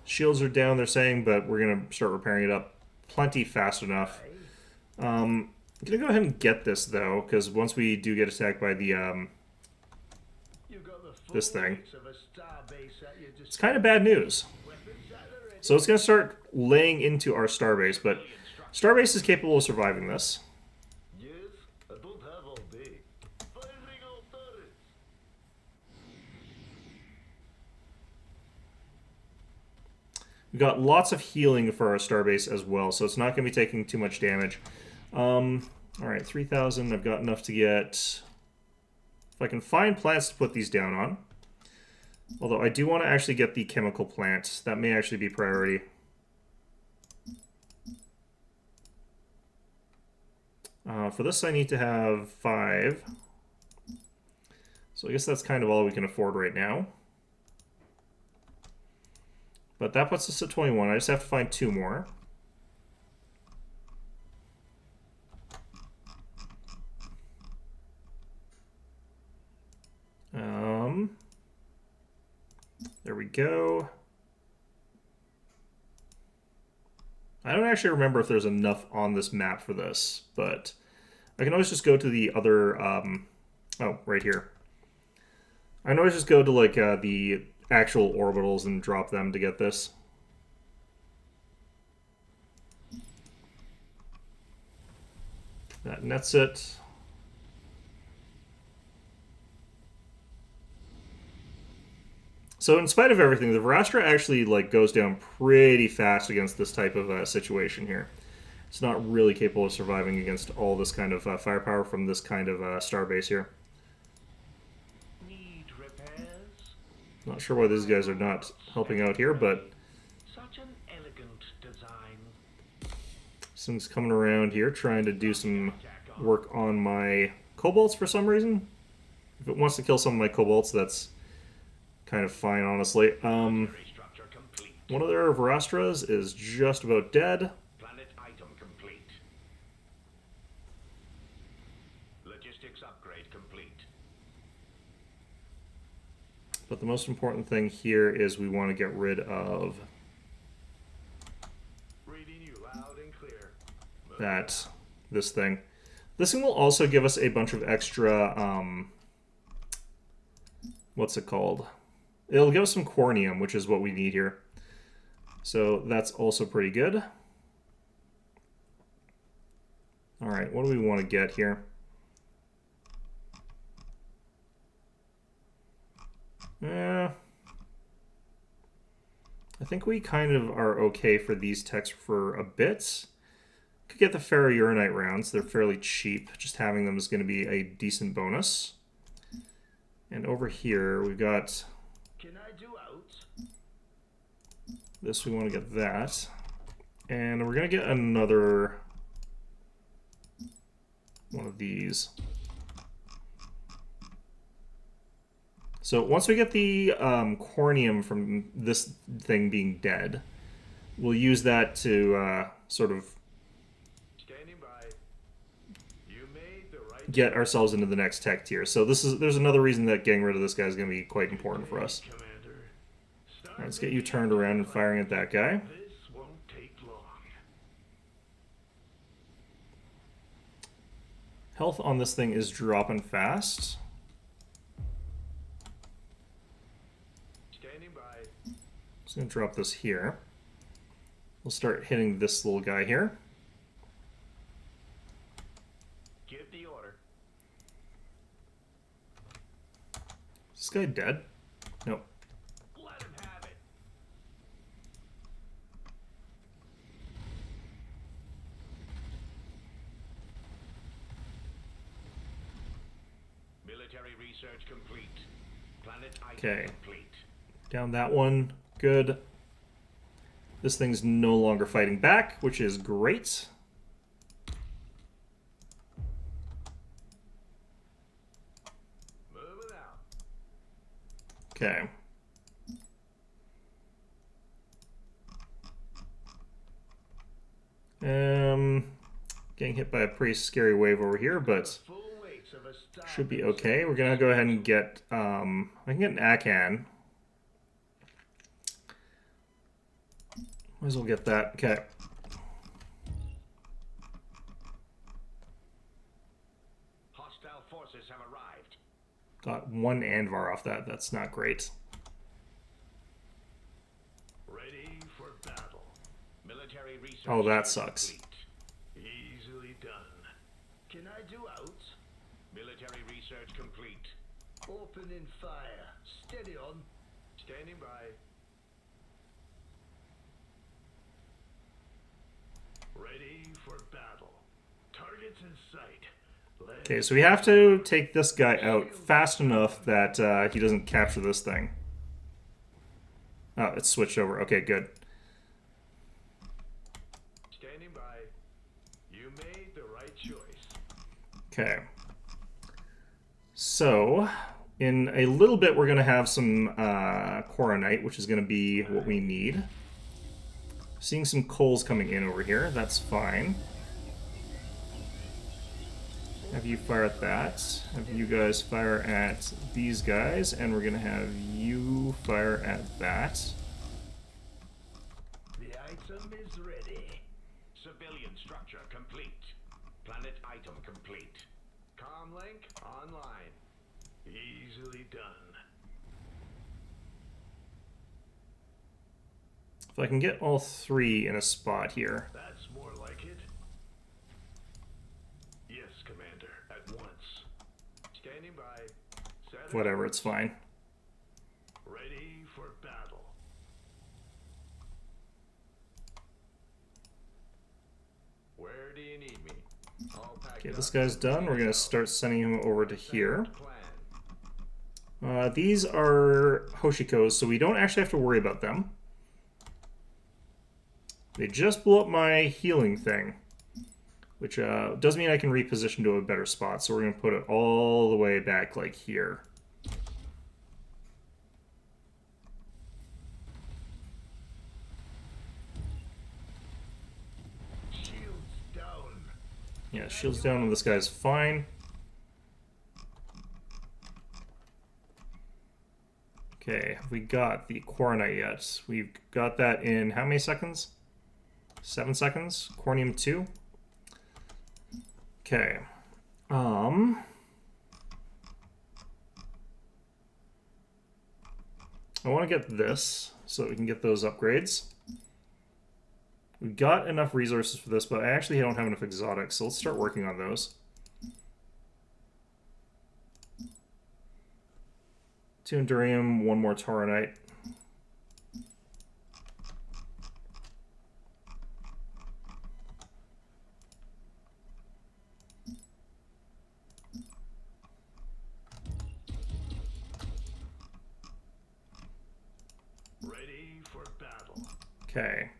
Shields are down, they're saying, but we're going to start repairing it up plenty fast enough. I'm going to go ahead and get this, though, because once we do get attacked by the, You've got the full this thing, weight of a starbase at your it's kind of bad news. weapons at the ready. So it's going to start laying into our starbase, but starbase is capable of surviving this. Yes, I don't have all day. Firing all turrets. We've got lots of healing for our starbase as well, so it's not going to be taking too much damage. Alright, 3,000. I've got enough to get... If I can find plants to put these down on. Although I do want to actually get the chemical plant. That may actually be priority. For this I need to have 5. So I guess that's kind of all we can afford right now. But that puts us at 21. I just have to find 2 more. There we go. I don't actually remember if there's enough on this map for this, but I can always just go to the other, oh, right here. I can always just go to, like, the actual orbitals and drop them to get this. That nets it. So in spite of everything, the Varastra actually like goes down pretty fast against this type of situation here. It's not really capable of surviving against all this kind of firepower from this kind of starbase here. Need repairs? Not sure why these guys are not helping out here, but Such an elegant design. this thing's coming around here trying to do some work on my kobolds for some reason. If it wants to kill some of my kobolds, that's kind of fine, honestly. Structure complete. One of their Varastras is just about dead. Planet item complete. Logistics upgrade complete. But the most important thing here is we want to get rid of Reading you loud and clear. this thing. This thing will also give us a bunch of extra, what's it called? It'll give us some cornium, which is what we need here. So that's also pretty good. Alright, what do we want to get here? Yeah. I think we kind of are okay for these techs for a bit. Could get the ferrouranite rounds. They're fairly cheap. Just having them is going to be a decent bonus. And over here, we've got... Can This, we want to get that. And we're going to get another one of these. So once we get the cornium from this thing being dead, we'll use that to sort of Standing by. You made the right get ourselves into the next tech tier. So there's another reason that getting rid of this guy is going to be quite important for us. Commander. All right, let's get you turned around and firing at that guy. This won't take long. Health on this thing is dropping fast. Standing by. Just going to drop this here. We'll start hitting this little guy here. Give the order. Is this guy dead? Nope. Let him have it. Military research complete. Planet item Okay. complete. Down that one. Good. This thing's no longer fighting back, which is great. Moving out. Okay. Getting hit by a pretty scary wave over here, but Full weights of a star should be base okay. We're gonna go ahead and get I can get an Akan. Might as well get that. Okay. Hostile forces have arrived. Got one Anvar off that. That's not great. Ready for battle. Military research. Oh, that sucks. complete. Easily done. Can I do out? Military research complete. Opening fire. Steady on. Standing by. Ready for battle. Targets in sight. Okay, so we have to take this guy out fast enough that he doesn't capture this thing. Oh, it's switched over. Okay, good. Standing by. You made the right choice. Okay. So, in a little bit, we're going to have some Coronite, which is going to be what we need. Seeing some coals coming in over here. That's fine. Have you fire at that. Have you guys fire at these guys. And we're going to have you fire at that. The item is ready. Civilian structure complete. Planet item complete. Comlink online. Easily done. If I can get all three in a spot here. That's more like it. Yes, Commander. At once. Standing by. Set Whatever, it's fine. Ready for battle. Where do you need me? All packed Okay, up. this guy's done. We're going to start sending him over to here. Plan. These are Hoshikos, so we don't actually have to worry about them. They just blew up my healing thing, which does mean I can reposition to a better spot. So we're going to put it all the way back like here. Shields down. Yeah, shields down and this guy's fine. Okay, have we got the Coronite yet? We've got that in how many seconds? 7 seconds. Cornium 2. Okay. I want to get this so that we can get those upgrades. We've got enough resources for this, but I actually don't have enough exotics, so let's start working on those. 2 Endurium, 1 more Tauronite. Ready for battle. Okay.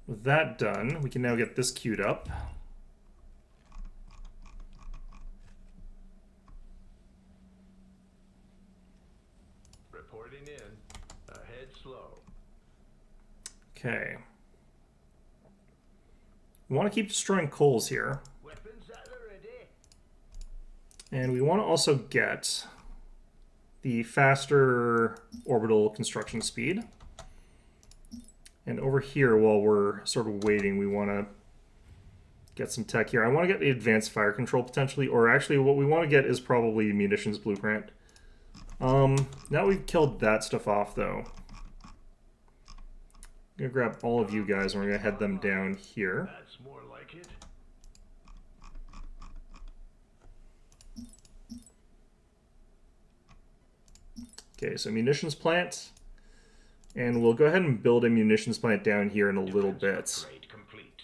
With that done, we can now get this queued up. Reporting in. Ahead slow. Okay. We want to keep destroying coals here. Weapons at the ready. And we want to also get the faster orbital construction speed. And over here, while we're sort of waiting, we want to get some tech here. I want to get the advanced fire control potentially, or actually what we want to get is probably munitions blueprint. Now we've killed that stuff off though. I'm going to grab all of you guys and we're going to head them down here. That's more like it. Okay, so munitions plant. And we'll go ahead and build a munitions plant down here in a little bit. Upgrade complete.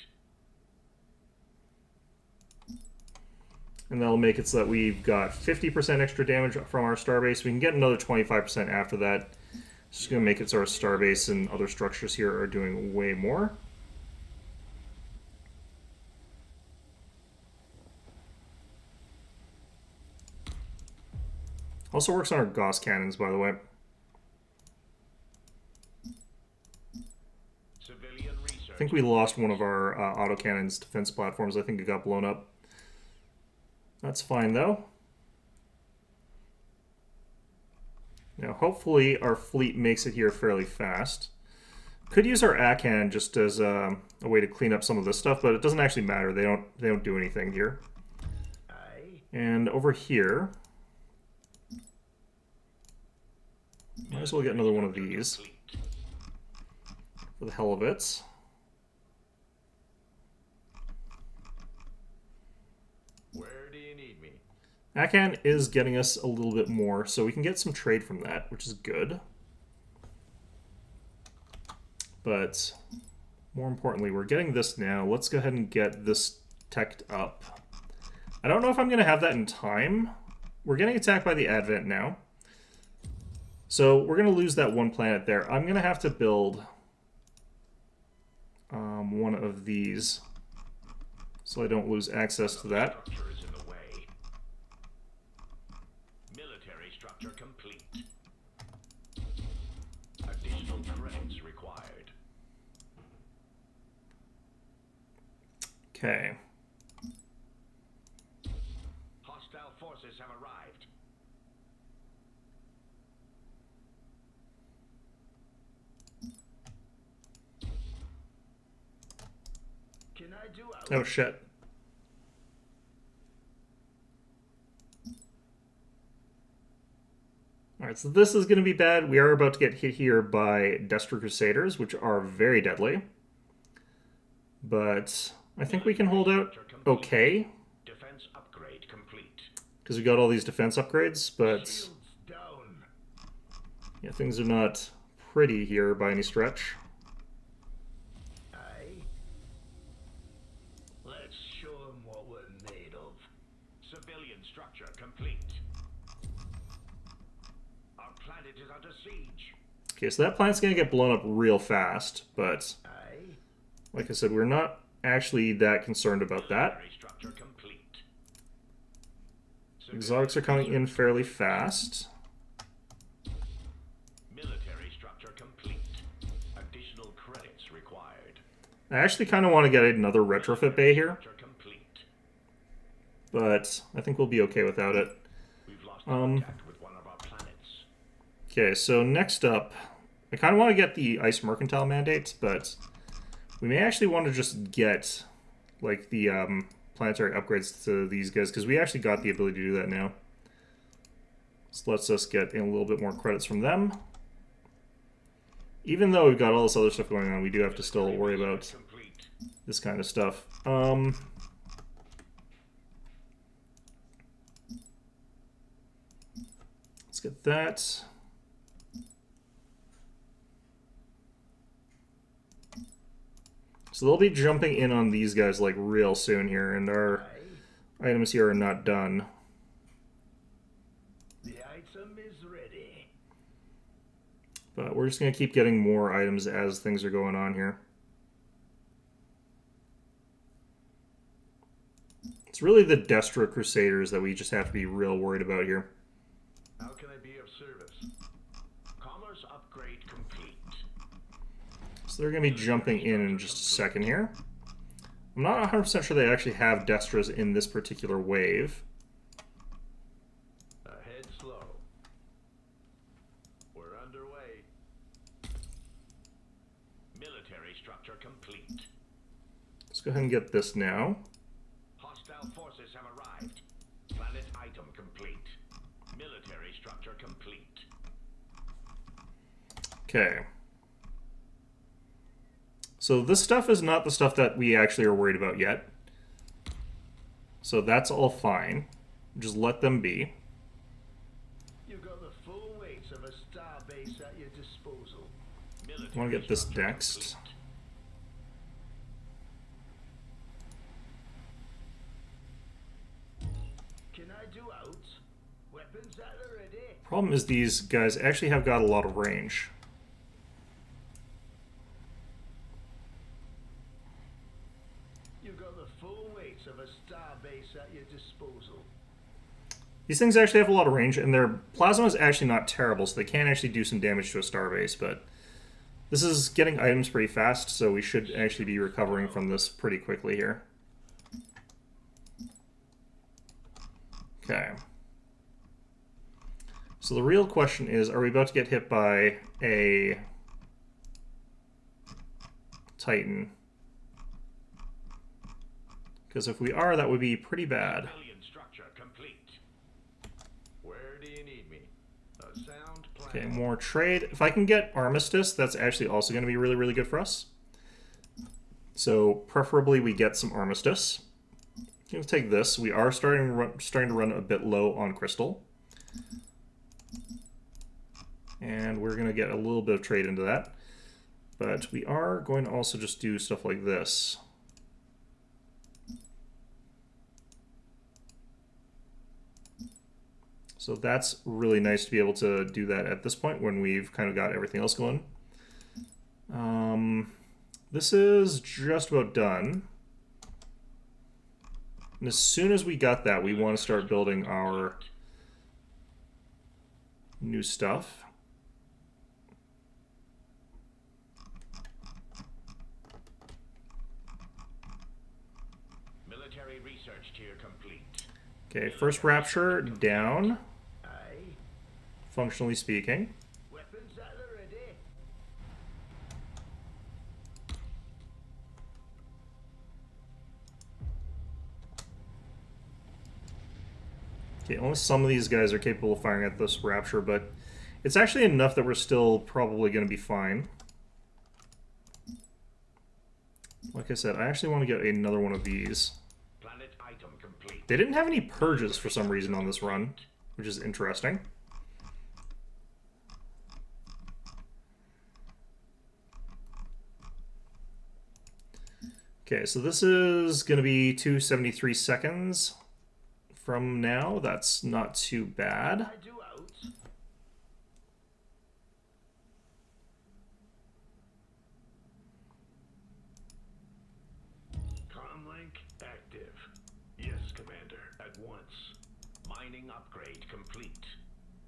And that'll make it so that we've got 50% extra damage from our starbase. We can get another 25% after that. It's just going to make it so our starbase and other structures here are doing way more. Also works on our Gauss cannons, by the way. Civilian research. I think we lost one of our autocannons defense platforms. I think it got blown up. That's fine, though. Now, hopefully our fleet makes it here fairly fast. Could use our Akan just as a way to clean up some of this stuff, but it doesn't actually matter. They don't do anything here. Aye. And over here, might as well get another one of these for the hell of it. Where do you need me? Akan is getting us a little bit more, so we can get some trade from that, which is good. But more importantly, we're getting this now. Let's go ahead and get this teched up. I don't know if I'm going to have that in time. We're getting attacked by the Advent now. So we're going to lose that one planet there. I'm going to have to build one of these so I don't lose access to that. Structure is in the way. Military structure complete. Additional credits required. Okay. Hostile forces have arrived. Can I do out? Oh, shit. Alright, so this is going to be bad. We are about to get hit here by Destro Crusaders, which are very deadly. But I think we can hold out okay, Defense upgrade complete. because we got all these defense upgrades, but Shields down. yeah, things are not pretty here by any stretch. Aye. Let's show 'em what we're made of. Civilian structure complete. Our planet is under siege. Okay, so that planet's going to get blown up real fast, but Aye. like I said, we're not actually that concerned about that. Military structure complete. Exotics are coming in fairly fast. Military structure complete. Additional credits required. I actually kind of want to get another retrofit bay here, Structure complete. but I think we'll be okay without it. We've lost contact with one of our planets. Okay, so next up, I kind of want to get the Ice Mercantile Mandate, but we may actually want to just get, like, the planetary upgrades to these guys, because we actually got the ability to do that now. This lets us get in a little bit more credits from them. Even though we've got all this other stuff going on, we do have to still worry about Complete. this kind of stuff. Let's get that. So they'll be jumping in on these guys like real soon here, and our Aye. items here are not done. The item is ready. But we're just going to keep getting more items as things are going on here. It's really the Destro Crusaders that we just have to be real worried about here. How can I be of service? Commerce upgrade complete. So they're going to be jumping in just a second here. I'm not 100% sure they actually have Destros in this particular wave. Ahead slow. We're underway. Military structure complete. Let's go ahead and get this now. Hostile forces have arrived. Planet item complete. Military structure complete. Okay. So this stuff is not the stuff that we actually are worried about yet. So that's all fine. Just let them be. You've got the full weight of a star base at your disposal. I want to get this next. Can I do out? Weapons at the ready. Problem is these guys actually have got a lot of range. You've got the full weight of a star base at your disposal. These things actually have a lot of range, and their plasma is actually not terrible, so they can actually do some damage to a starbase, but this is getting items pretty fast, so we should actually be recovering from this pretty quickly here. Okay. So the real question is, are we about to get hit by a Titan? Because if we are, that would be pretty bad. Civilian structure complete. Where do you need me? A sound plan. Okay, more trade. If I can get Armistice, that's actually also going to be really, really good for us. So preferably we get some Armistice. Let's take this. We are starting to run a bit low on Crystal. And we're going to get a little bit of trade into that. But we are going to also just do stuff like this. So that's really nice to be able to do that at this point when we've kind of got everything else going. This is just about done. And as soon as we got that, we want to start building our new stuff. Military research tier complete. Okay, first Rapture down, Aye. functionally speaking. Weapons at the ready. Okay, only some of these guys are capable of firing at this Rapture, but it's actually enough that we're still probably going to be fine. Like I said, I actually want to get another one of these. Planet item complete. They didn't have any purges for some reason on this run, which is interesting. Okay, so this is going to be 273 seconds from now. That's not too bad. Can I do out? Comlink active. Yes, Commander. At once. Mining upgrade complete.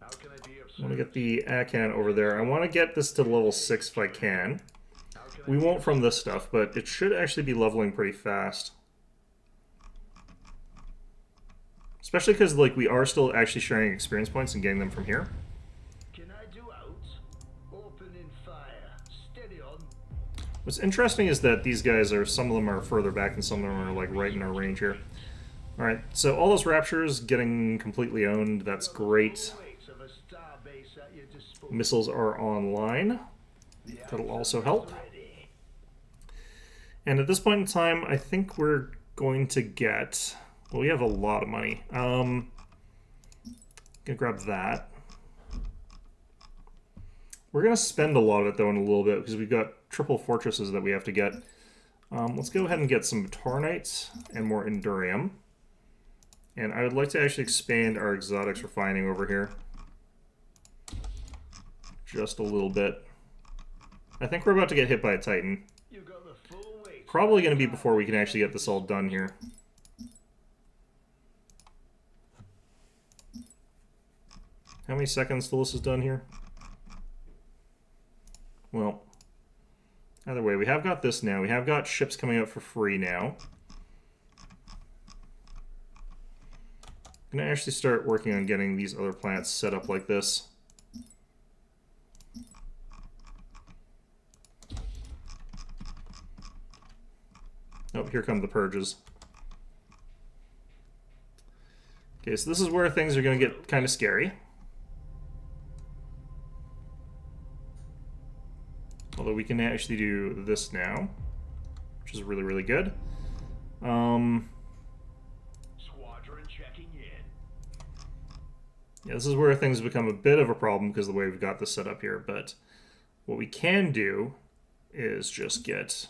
How can I be of service? I want to get the Acan over there. I want to get this to level 6 if I can. How can We I be won't of from this stuff, but it should actually be leveling pretty fast. Especially because like we are still actually sharing experience points and getting them from here. Can I do out? Opening fire. Steady on. What's interesting is that these guys are, some of them are further back and some of them are like right in our range here. Alright, so all those Raptures getting completely owned, that's great. Full weight of a star base at your disposal. Missiles are online. That'll also help. Ready. And at this point in time, I think we're going to get... Well, we have a lot of money. Gonna grab that. We're gonna spend a lot of it though in a little bit because we've got triple fortresses that we have to get. Let's go ahead and get some Tarnites and more Endurium. And I would like to actually expand our exotics refining over here. just a little bit. I think we're about to get hit by a Titan. You got the full weight. Probably going to be before we can actually get this all done here. How many seconds till this is done here? Well, either way, we have got this now. We have got ships coming out for free now. I'm going to actually start working on getting these other planets set up like this. Oh, here come the purges. Okay, so this is where things are going to get kind of scary. Although we can actually do this now, which is really, really good. Squadron checking in. Yeah, this is where things become a bit of a problem because of the way we've got this set up here. But what we can do is just get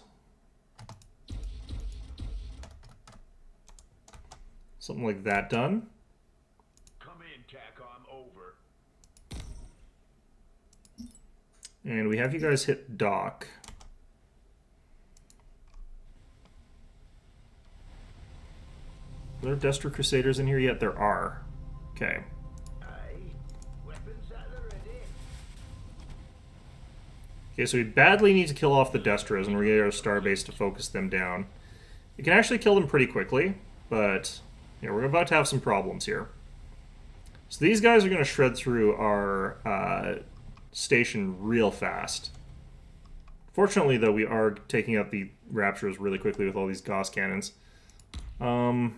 something like that done. Come in, TACOM, over. And we have you guys hit dock. Are there Destro Crusaders in here yet? There are. Okay. Aye. Weapons at the ready. Okay, so we badly need to kill off the Destros, and we're going to get our starbase to focus them down. We can actually kill them pretty quickly, but yeah, we're about to have some problems here. So these guys are going to shred through our station real fast. Fortunately, though, we are taking out the Raptures really quickly with all these Gauss cannons. Okay,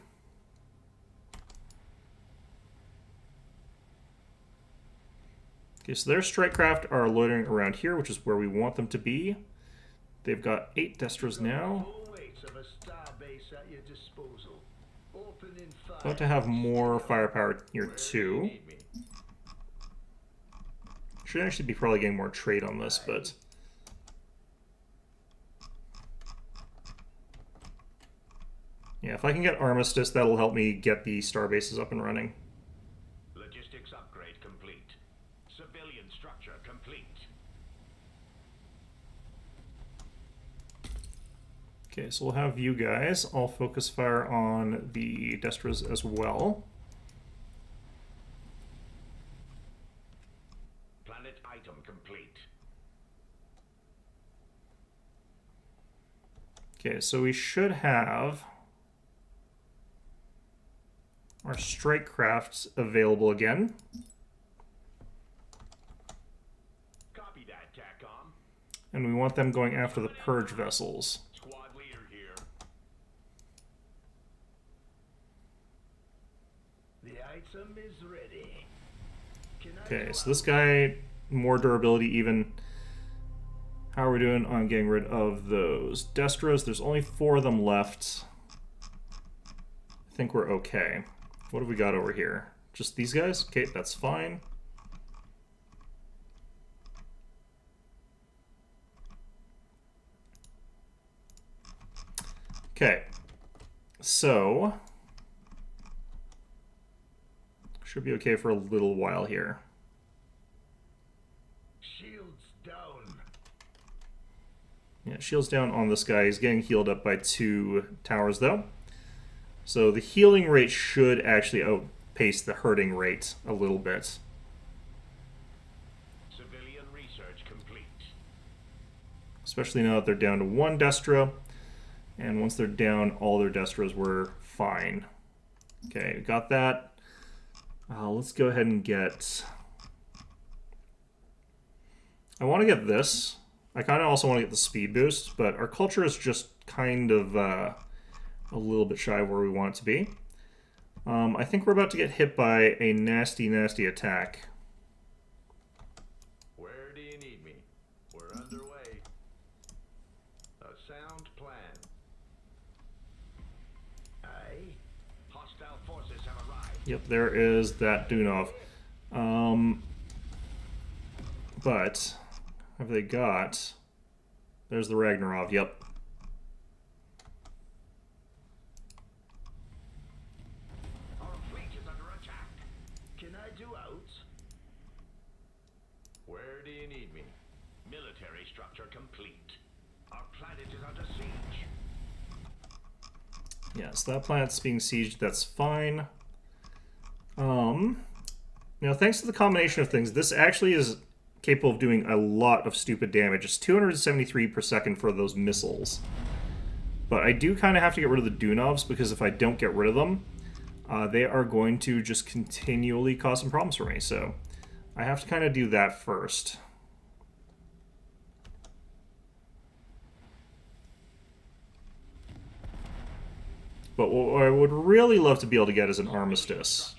so their strike craft are loitering around here, which is where we want them to be. They've got 8 Destros now. Full weight of a starbase at your disposal. Opening fire. About to have more firepower here Where do you too. need me? Should actually be probably getting more trade on this, but yeah, if I can get Armistice, that'll help me get the star bases up and running. Logistics upgrade complete. Civilian structure complete. Okay, so we'll have you guys all focus fire on the Destros as well. Planet item complete. Okay, so we should have our strike crafts available again. Copy that, TACOM. And we want them going after the purge vessels. Squad leader here. The item is ready. Can I Okay, go so this guy, more durability even. How are we doing on getting rid of those Destros? There's only 4 of them left. I think we're okay. What have we got over here? Just these guys? Okay, that's fine. Okay, so should be okay for a little while here. Shields down. Yeah, shields down on this guy. He's getting healed up by 2 towers, though. So the healing rate should actually outpace the hurting rate a little bit. Civilian research complete. Especially now that they're down to 1 Destro. And once they're down, all their Destros were fine. Okay, we got that. Let's go ahead and get... I want to get this. I kind of also want to get the speed boost, but our culture is just kind of a little bit shy of where we want it to be. I think we're about to get hit by a nasty, nasty attack. Where do you need me? We're underway. A sound plan. Aye. Hostile forces have arrived. Yep, there is that Dunov. But have they got... There's the Ragnarov, yep. Our fleet is under attack. Can I do out? Where do you need Military structure complete. Our planet is under siege. Yeah, so that planet's being sieged, that's fine. Now, thanks to the combination of things, this actually is capable of doing a lot of stupid damage. It's 273 per second for those missiles. But I do kind of have to get rid of the Dunovs, because if I don't get rid of them, they are going to just continually cause some problems for me. So I have to kind of do that first. But what I would really love to be able to get is an armistice.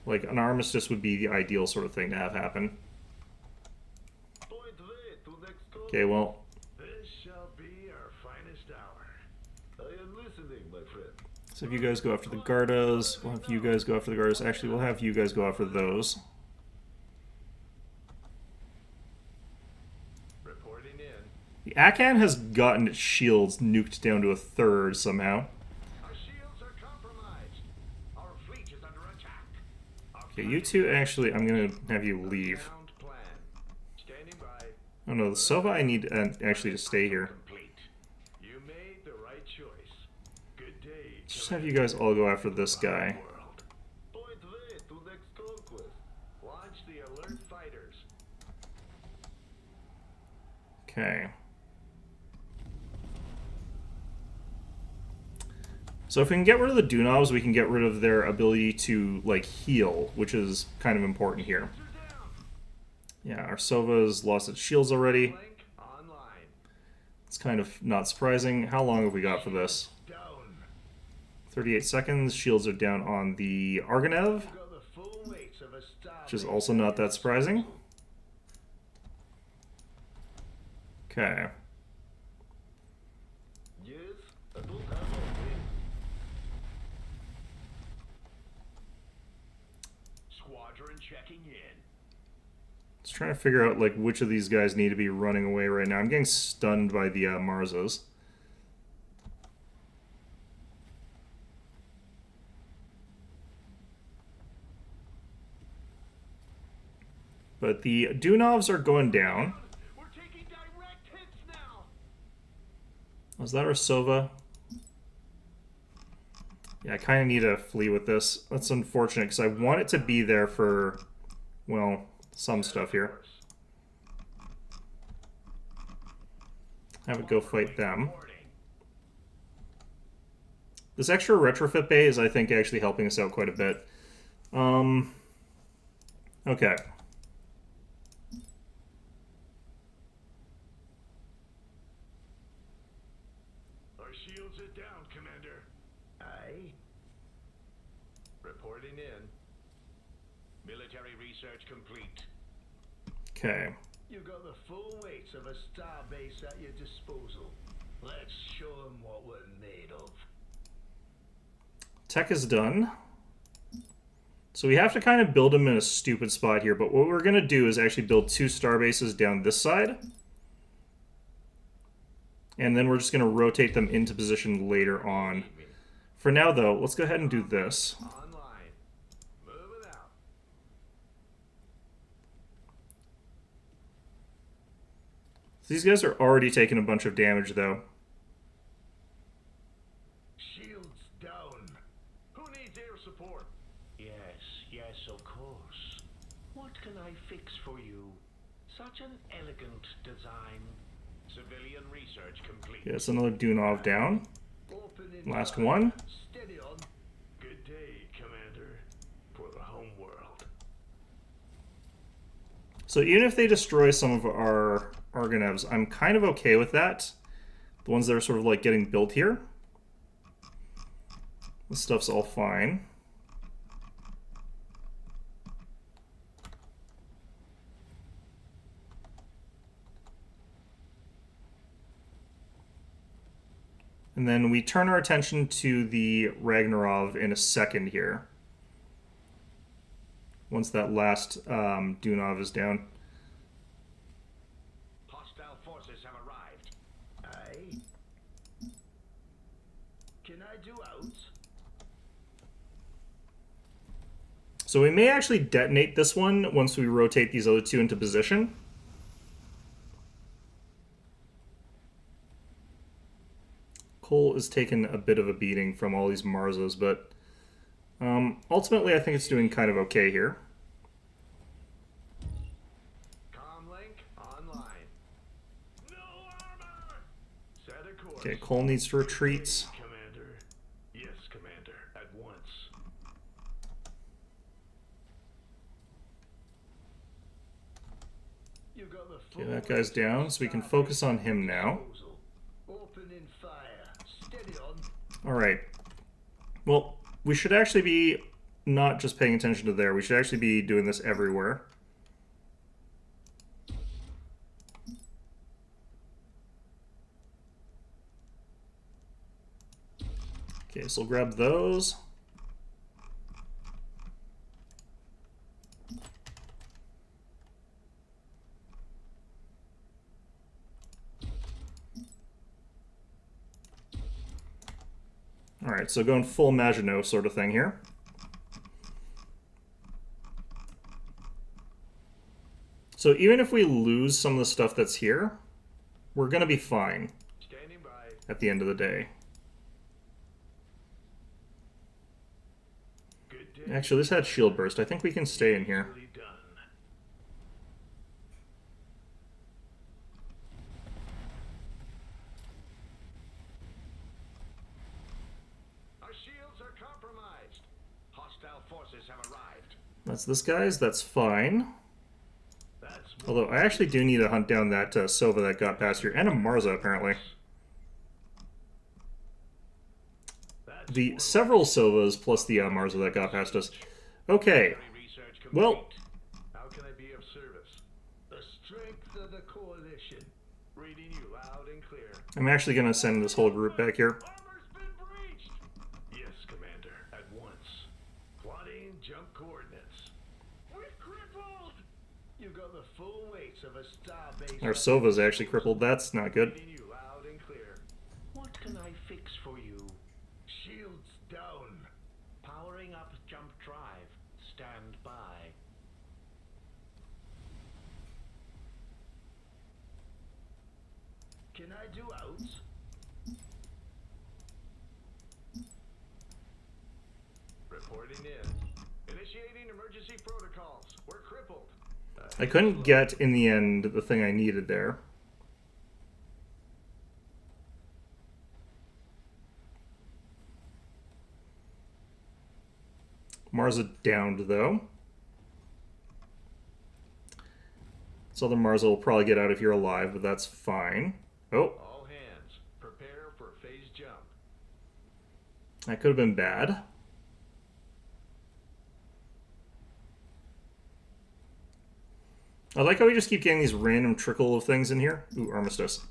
Like, an armistice would be the ideal sort of thing to have happen. Okay, well... This shall be our finest hour. I am listening, my friend. So if you guys go after the Gardas, we'll have you guys go after the Gardas. Actually, we'll have you guys go after those. Reporting in. The Akan has gotten its shields nuked down to a third somehow. Our shields are compromised. Our fleet is under attack. Okay, you two actually, I'm going to have you leave. Sound plan. Standing by. Oh no, the Sova I need actually to stay here. Complete. You made the right choice. Good day. Just have you guys all go after this guy. World. Point way to next conquest. Launch the alert fighters. Okay. So if we can get rid of the Dunovs, we can get rid of their ability to, like, heal, which is kind of important here. Yeah, our Sova's lost its shields already. Link online. It's kind of not surprising. How long have we got for this? Down. 38 seconds. Shields are down on the Argonev, You got the full weight of a star which is base also at not your that surprising. disposal. Okay. Yes, I don't have all day. Squadron checking in. Just trying to figure out, like, which of these guys need to be running away right now. I'm getting stunned by the Marzas. But the Dunovs are going down. We're taking direct hits now. Was that our Sova? Yeah, I kind of need to flee with this. That's unfortunate, because I want it to be there for, well, some stuff here. Have it go fight them. This extra retrofit bay is, I think, actually helping us out quite a bit. Okay. Our shields are down, Commander. Aye. Reporting in. Military research complete. Okay. You got the full weight of a star base at your disposal. Let's show them what we're made of. Tech is done. So we have to kind of build them in a stupid spot here, but what we're going to do is actually build 2 star bases down this side. And then we're just going to rotate them into position later on. For now, though, let's go ahead and do this. Online. Moving out. These guys are already taking a bunch of damage, though. Shields down. Who needs air support? Yes, of course. What can I fix for you? Such an elegant design. Civilian research complete. Yes, another Dunov down. Opening Last fire. one. Steady on. Good day, Commander. For the home world. So even if they destroy some of our Argonevs, I'm kind of okay with that. The ones that are sort of like getting built here. This stuff's all fine. And then we turn our attention to the Ragnarov in a second here. Once that last Dunov is down. Hostile forces have arrived. Aye. Can I do out? So we may actually detonate this one once we rotate these other 2 into position. hull is taking a bit of a beating from all these Marzos, but ultimately I think it's doing kind of okay here. Comlink online. No armor. Set a course. Okay, Cole needs to retreat. Commander. Yes, Commander. At once. You got the Okay, full that guy's weight down, of so we can Starbase focus on at him your now. disposal. Opening fire. Steady on. Alright. Well, we should actually be not just paying attention to there. We should actually be doing this everywhere. Okay, so we'll grab those. Alright, so going full Maginot sort of thing here. So even if we lose some of the stuff that's here, we're going to be fine Standing by. at the end of the day. Good day. Actually, this had shield burst. I think we can stay in here. Easily done. Our shields are compromised. Hostile forces have arrived. That's this guy's. That's fine. That's Although I actually do need to hunt down that Sova that got past here. And a Marza, apparently. The several Sovas plus the Marza that got past us. Okay. research complete. Well, How can I be of service? The strength of the coalition. Reading you loud and clear. I'm actually going to send this whole group back here. Armor's been breached. Yes, Commander. At once. Plotting jump coordinates. We're crippled. You got the full weight of a Starbase. Our Sova's actually crippled. That's not good. Reading you loud and clear. What can I fix for you? Shields down. Powering up jump drive. Stand by. Can I do outs? Reporting in. Initiating emergency protocols. We're crippled. I couldn't get, in the end, the thing I needed there. Marza downed, though. This other Marza will probably get out of here alive, but that's fine. Oh, All hands, prepare for phase jump. that could have been bad. I like how we just keep getting these random trickle of things in here. Ooh, Armistice.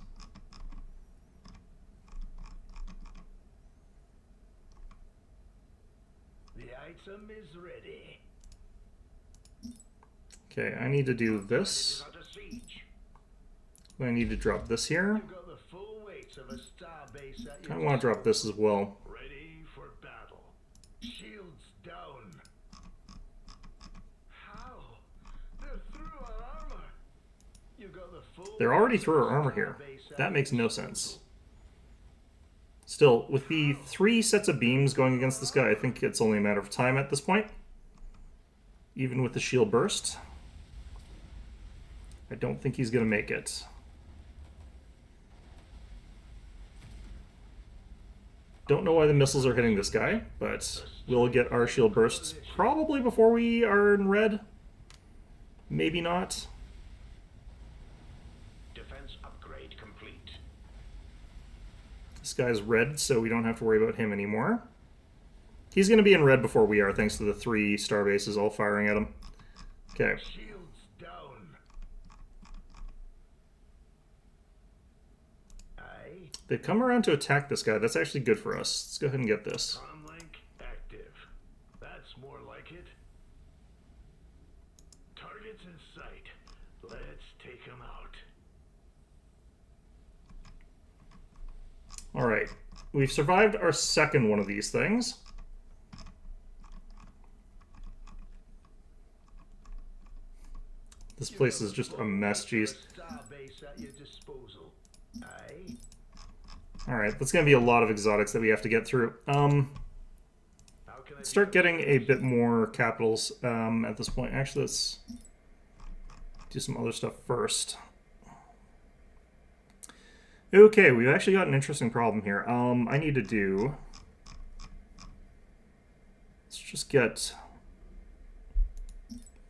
The item is ready. Okay, I need to do this. Under siege. I need to drop this here. You got the full weight of a Starbase at your I want to drop this as well. Ready for battle. Shields down. How? They're through our armor. You got the full They're already through our armor here. That makes no sense. Still, with the 3 sets of beams going against this guy, I think it's only a matter of time at this point. Even with the shield burst. I don't think he's going to make it. Don't know why the missiles are hitting this guy, but we'll get our shield bursts probably before we are in red. Maybe not. Defense upgrade complete. This guy's red, so we don't have to worry about him anymore. He's going to be in red before we are, thanks to the 3 star bases all firing at him. Okay. Shields down. Aye. They've come around to attack this guy. That's actually good for us. Let's go ahead and get this. Comlink active. That's more like it. Targets in sight. Let's take them out. Alright. We've survived our second one of these things. This place is just a mess, jeez. Starbase at your disposal. Aye. Alright, that's going to be a lot of exotics that we have to get through. How can I Let's start getting a bit more capitals at this point. Actually, let's do some other stuff first. Okay, we've actually got an interesting problem here. I need to do... Let's just get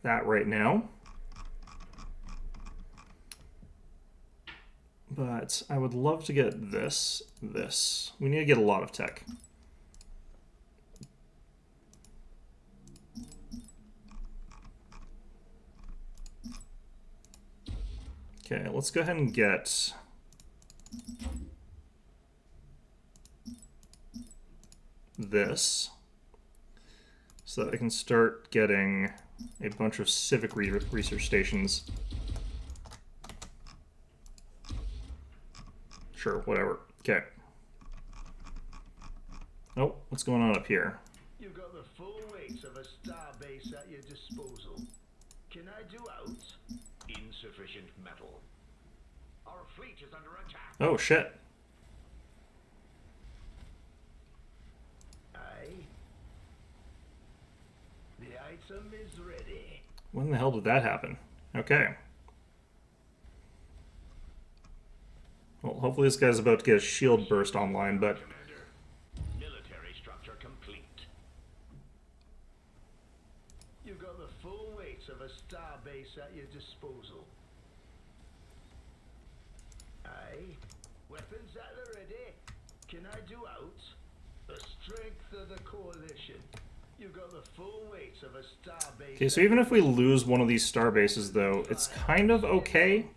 that right now. But I would love to get this. We need to get a lot of tech. Okay, let's go ahead and get this so that I can start getting a bunch of civic research stations. Sure, whatever. Okay. Oh, what's going on up here? You've got the full weight of a starbase at your disposal. Can I do out? insufficient metal? Our fleet is under attack. Oh, shit. Aye. The item is ready. When the hell did that happen? Okay. Well, hopefully this guy's about to get a shield burst online, but... Commander, military structure complete. You've got the full weight of a starbase at your disposal. Aye. Weapons at the ready. Can I do out? The strength of the coalition. You've got the full weight of a starbase. Okay, so even if we lose one of these star bases, though, it's kind of okay.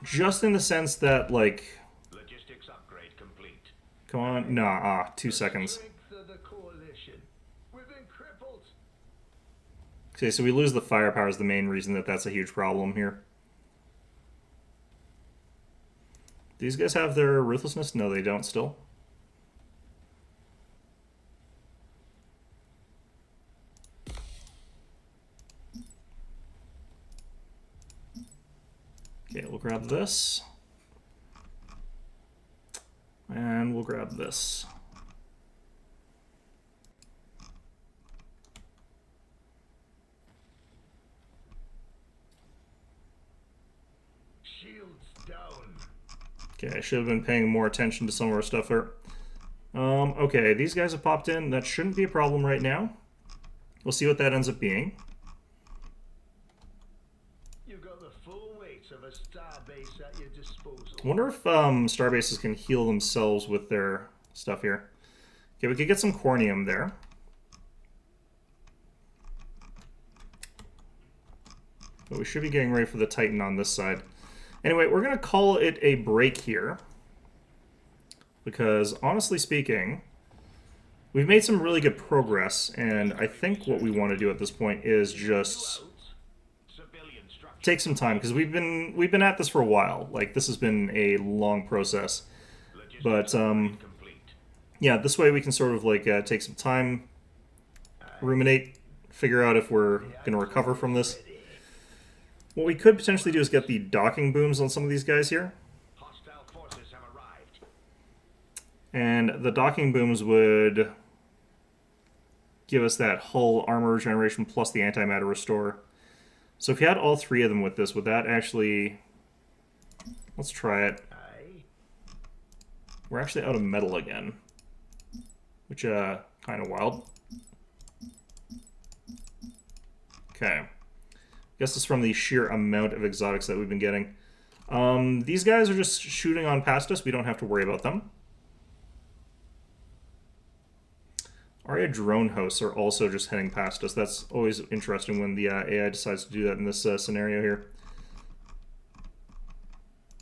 Just in the sense that, like... Logistics upgrade complete. Come on. Nah, 2 seconds. Strength of the coalition. We've been crippled. Okay, so we lose the firepower is the main reason that that's a huge problem here. These guys have their ruthlessness? No, they don't still. Okay, we'll grab this. And we'll grab this. Shields down. Okay, I should have been paying more attention to some of our stuff there. Okay, these guys have popped in. That shouldn't be a problem right now. We'll see what that ends up being. You've got the full weight of a starbase at your disposal. I wonder if starbases can heal themselves with their stuff here. Okay, we could get some cornium there. But we should be getting ready for the Titan on this side. Anyway, we're going to call it a break here. Because, honestly speaking, we've made some really good progress. And I think what we want to do at this point is just Civilian structure. take some time. Because we've been at this for a while. Like, this has been a long process. Logistics But, upgrade complete. yeah, this way we can sort of, like, take some time, ruminate, figure out if we're going to recover from this. What we could potentially do is get the docking booms on some of these guys here. Hostile forces have arrived. And the docking booms would give us that hull armor regeneration plus the antimatter restore. So if you had all 3 of them with this, would that actually... Let's try it. Aye. We're actually out of metal again. Which, kind of wild. Okay. Guess it's from the sheer amount of exotics that we've been getting. These guys are just shooting on past us. We don't have to worry about them. Our drone hosts are also just heading past us. That's always interesting when the AI decides to do that in this scenario here.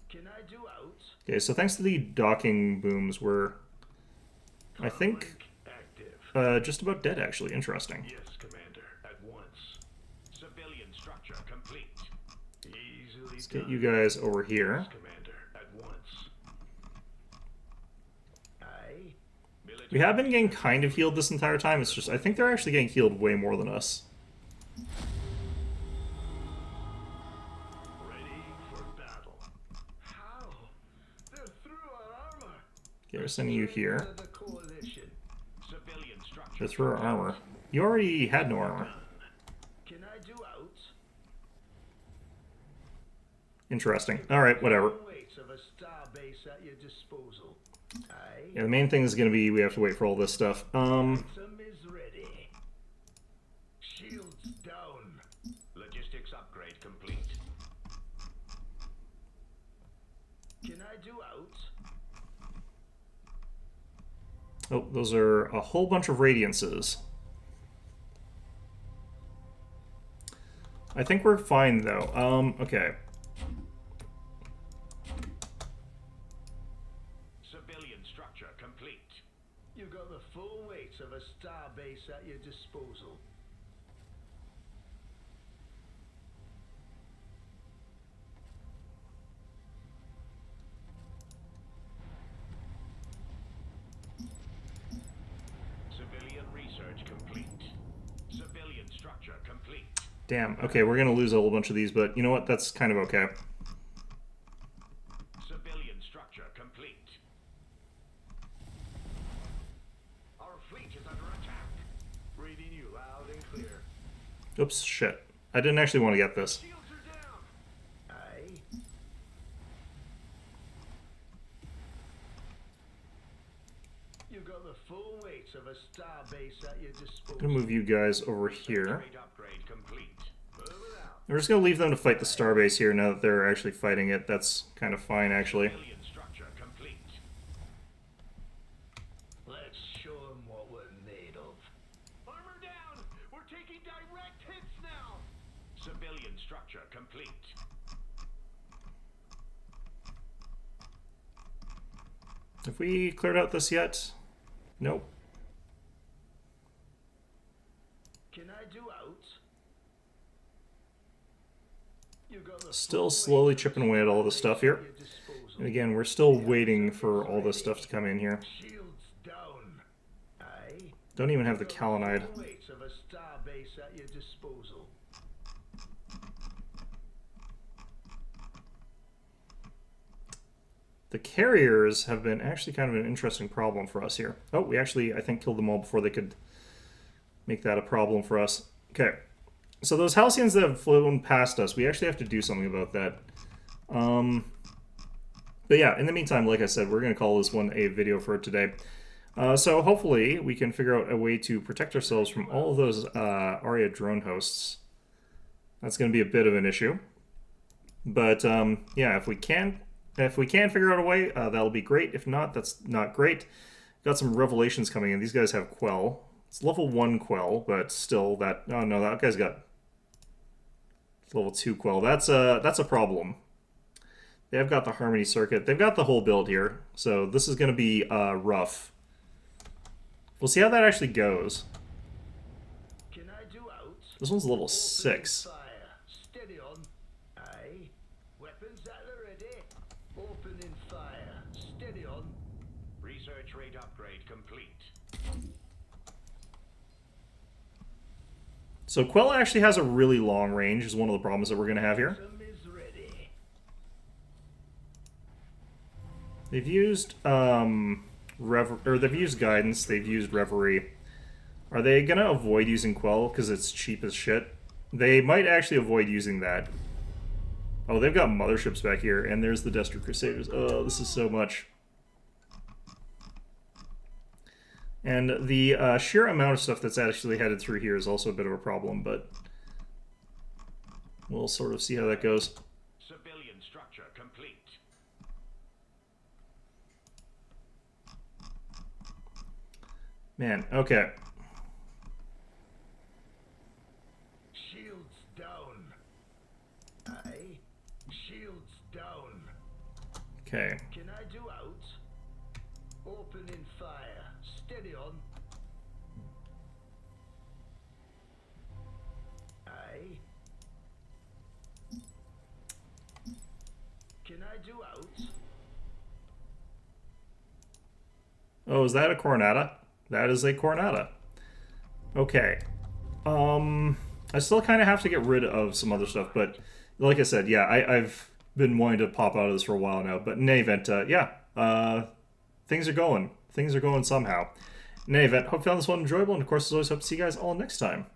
Can I do out? Okay, so thanks to the docking booms, we're, I think, Active. just about dead, actually. Interesting. Yes, Commander. At once. Civilian structure complete. Easily Let's get you guys over here. Yes, Commander. At once. Aye. We have been getting kind of healed this entire time. It's just, I think they're actually getting healed way more than us. Ready for battle. How? They're through our armor. Okay, we're sending you here. Strength of the coalition. Civilian structure. Go through our armor. You already had no armor. Can I do out? Interesting. Alright, whatever. Full weights of a star base at your disposal. Aye. Yeah, the main thing is going to be we have to wait for all this stuff. Item is ready. Shields down. Logistics upgrade complete. Can I do out? Oh, those are a whole bunch of radiances. I think we're fine, though. Okay. Civilian structure complete. You got the full weights of a star base at your disposal. Civilian research complete. Civilian structure complete. Damn. Okay, we're going to lose a whole bunch of these, but you know what? That's kind of okay. Civilian structure complete. Our fleet is under attack. Reading you loud and clear. Oops, shit. I didn't actually want to get this. Shields are down. Aye. You got the full weights of a star base at your disposal. I'm going to move you guys over here. Trade upgrade complete. Moving out. We're just going to leave them to fight the starbase here now that they're actually fighting it. That's kind of fine, actually. Civilian structure complete. Let's show 'em what we're made of. Armor down. We're taking direct hits now. Civilian structure complete. Have we cleared out this yet? Nope. Can I do out? You got the Still full slowly weights of chipping away at all star the base stuff at here. your disposal. And again, we're still waiting for all this stuff to come in here. Shields down. Aye. Don't even have the You got Kalinide. full weights of a star base at your disposal. The carriers have been actually kind of an interesting problem for us here. Oh, we actually, I think, killed them all before they could make that a problem for us. Okay. So those Halcyons that have flown past us, we actually have to do something about that. But yeah, in the meantime, like I said, we're going to call this one a video for today. So hopefully we can figure out a way to protect ourselves from all of those Aria drone hosts. That's going to be a bit of an issue. But yeah, if we can figure out a way, that'll be great. If not, that's not great. Got some revelations coming in. These guys have Quell. It's level 1 Quell, but still that... Oh no, that guy's got level 2 Quell. That's a problem. They have got the Harmony Circuit. They've got the whole build here. So this is going to be rough. We'll see how that actually goes. Can I do out? This one's level Open 6. Fire. Steady on. Aye. Weapons at the ready. Opening fire. Steady on. Research rate upgrade complete. So Quell actually has a really long range, is one of the problems that we're going to have here. Some is ready. They've used they've used Guidance, they've used Reverie. Are they going to avoid using Quell because it's cheap as shit? They might actually avoid using that. Oh, they've got motherships back here, and there's the Destro Crusaders. Oh, this is so much. And the sheer amount of stuff that's actually headed through here is also a bit of a problem, but we'll sort of see how that goes. Civilian structure complete. Man, okay. Shields down. Aye. Shields down. Okay. Can I do out? Opening fire. Steady on. Aye. Can I do out? Oh, is that a Coronata? That is a Coronata. Okay. I still kind of have to get rid of some other stuff, but like I said, yeah, I've been wanting to pop out of this for a while now. But in any event, yeah, things are going. Things are going somehow. In any event, hope you found this one enjoyable, and of course, as always, hope to see you guys all next time.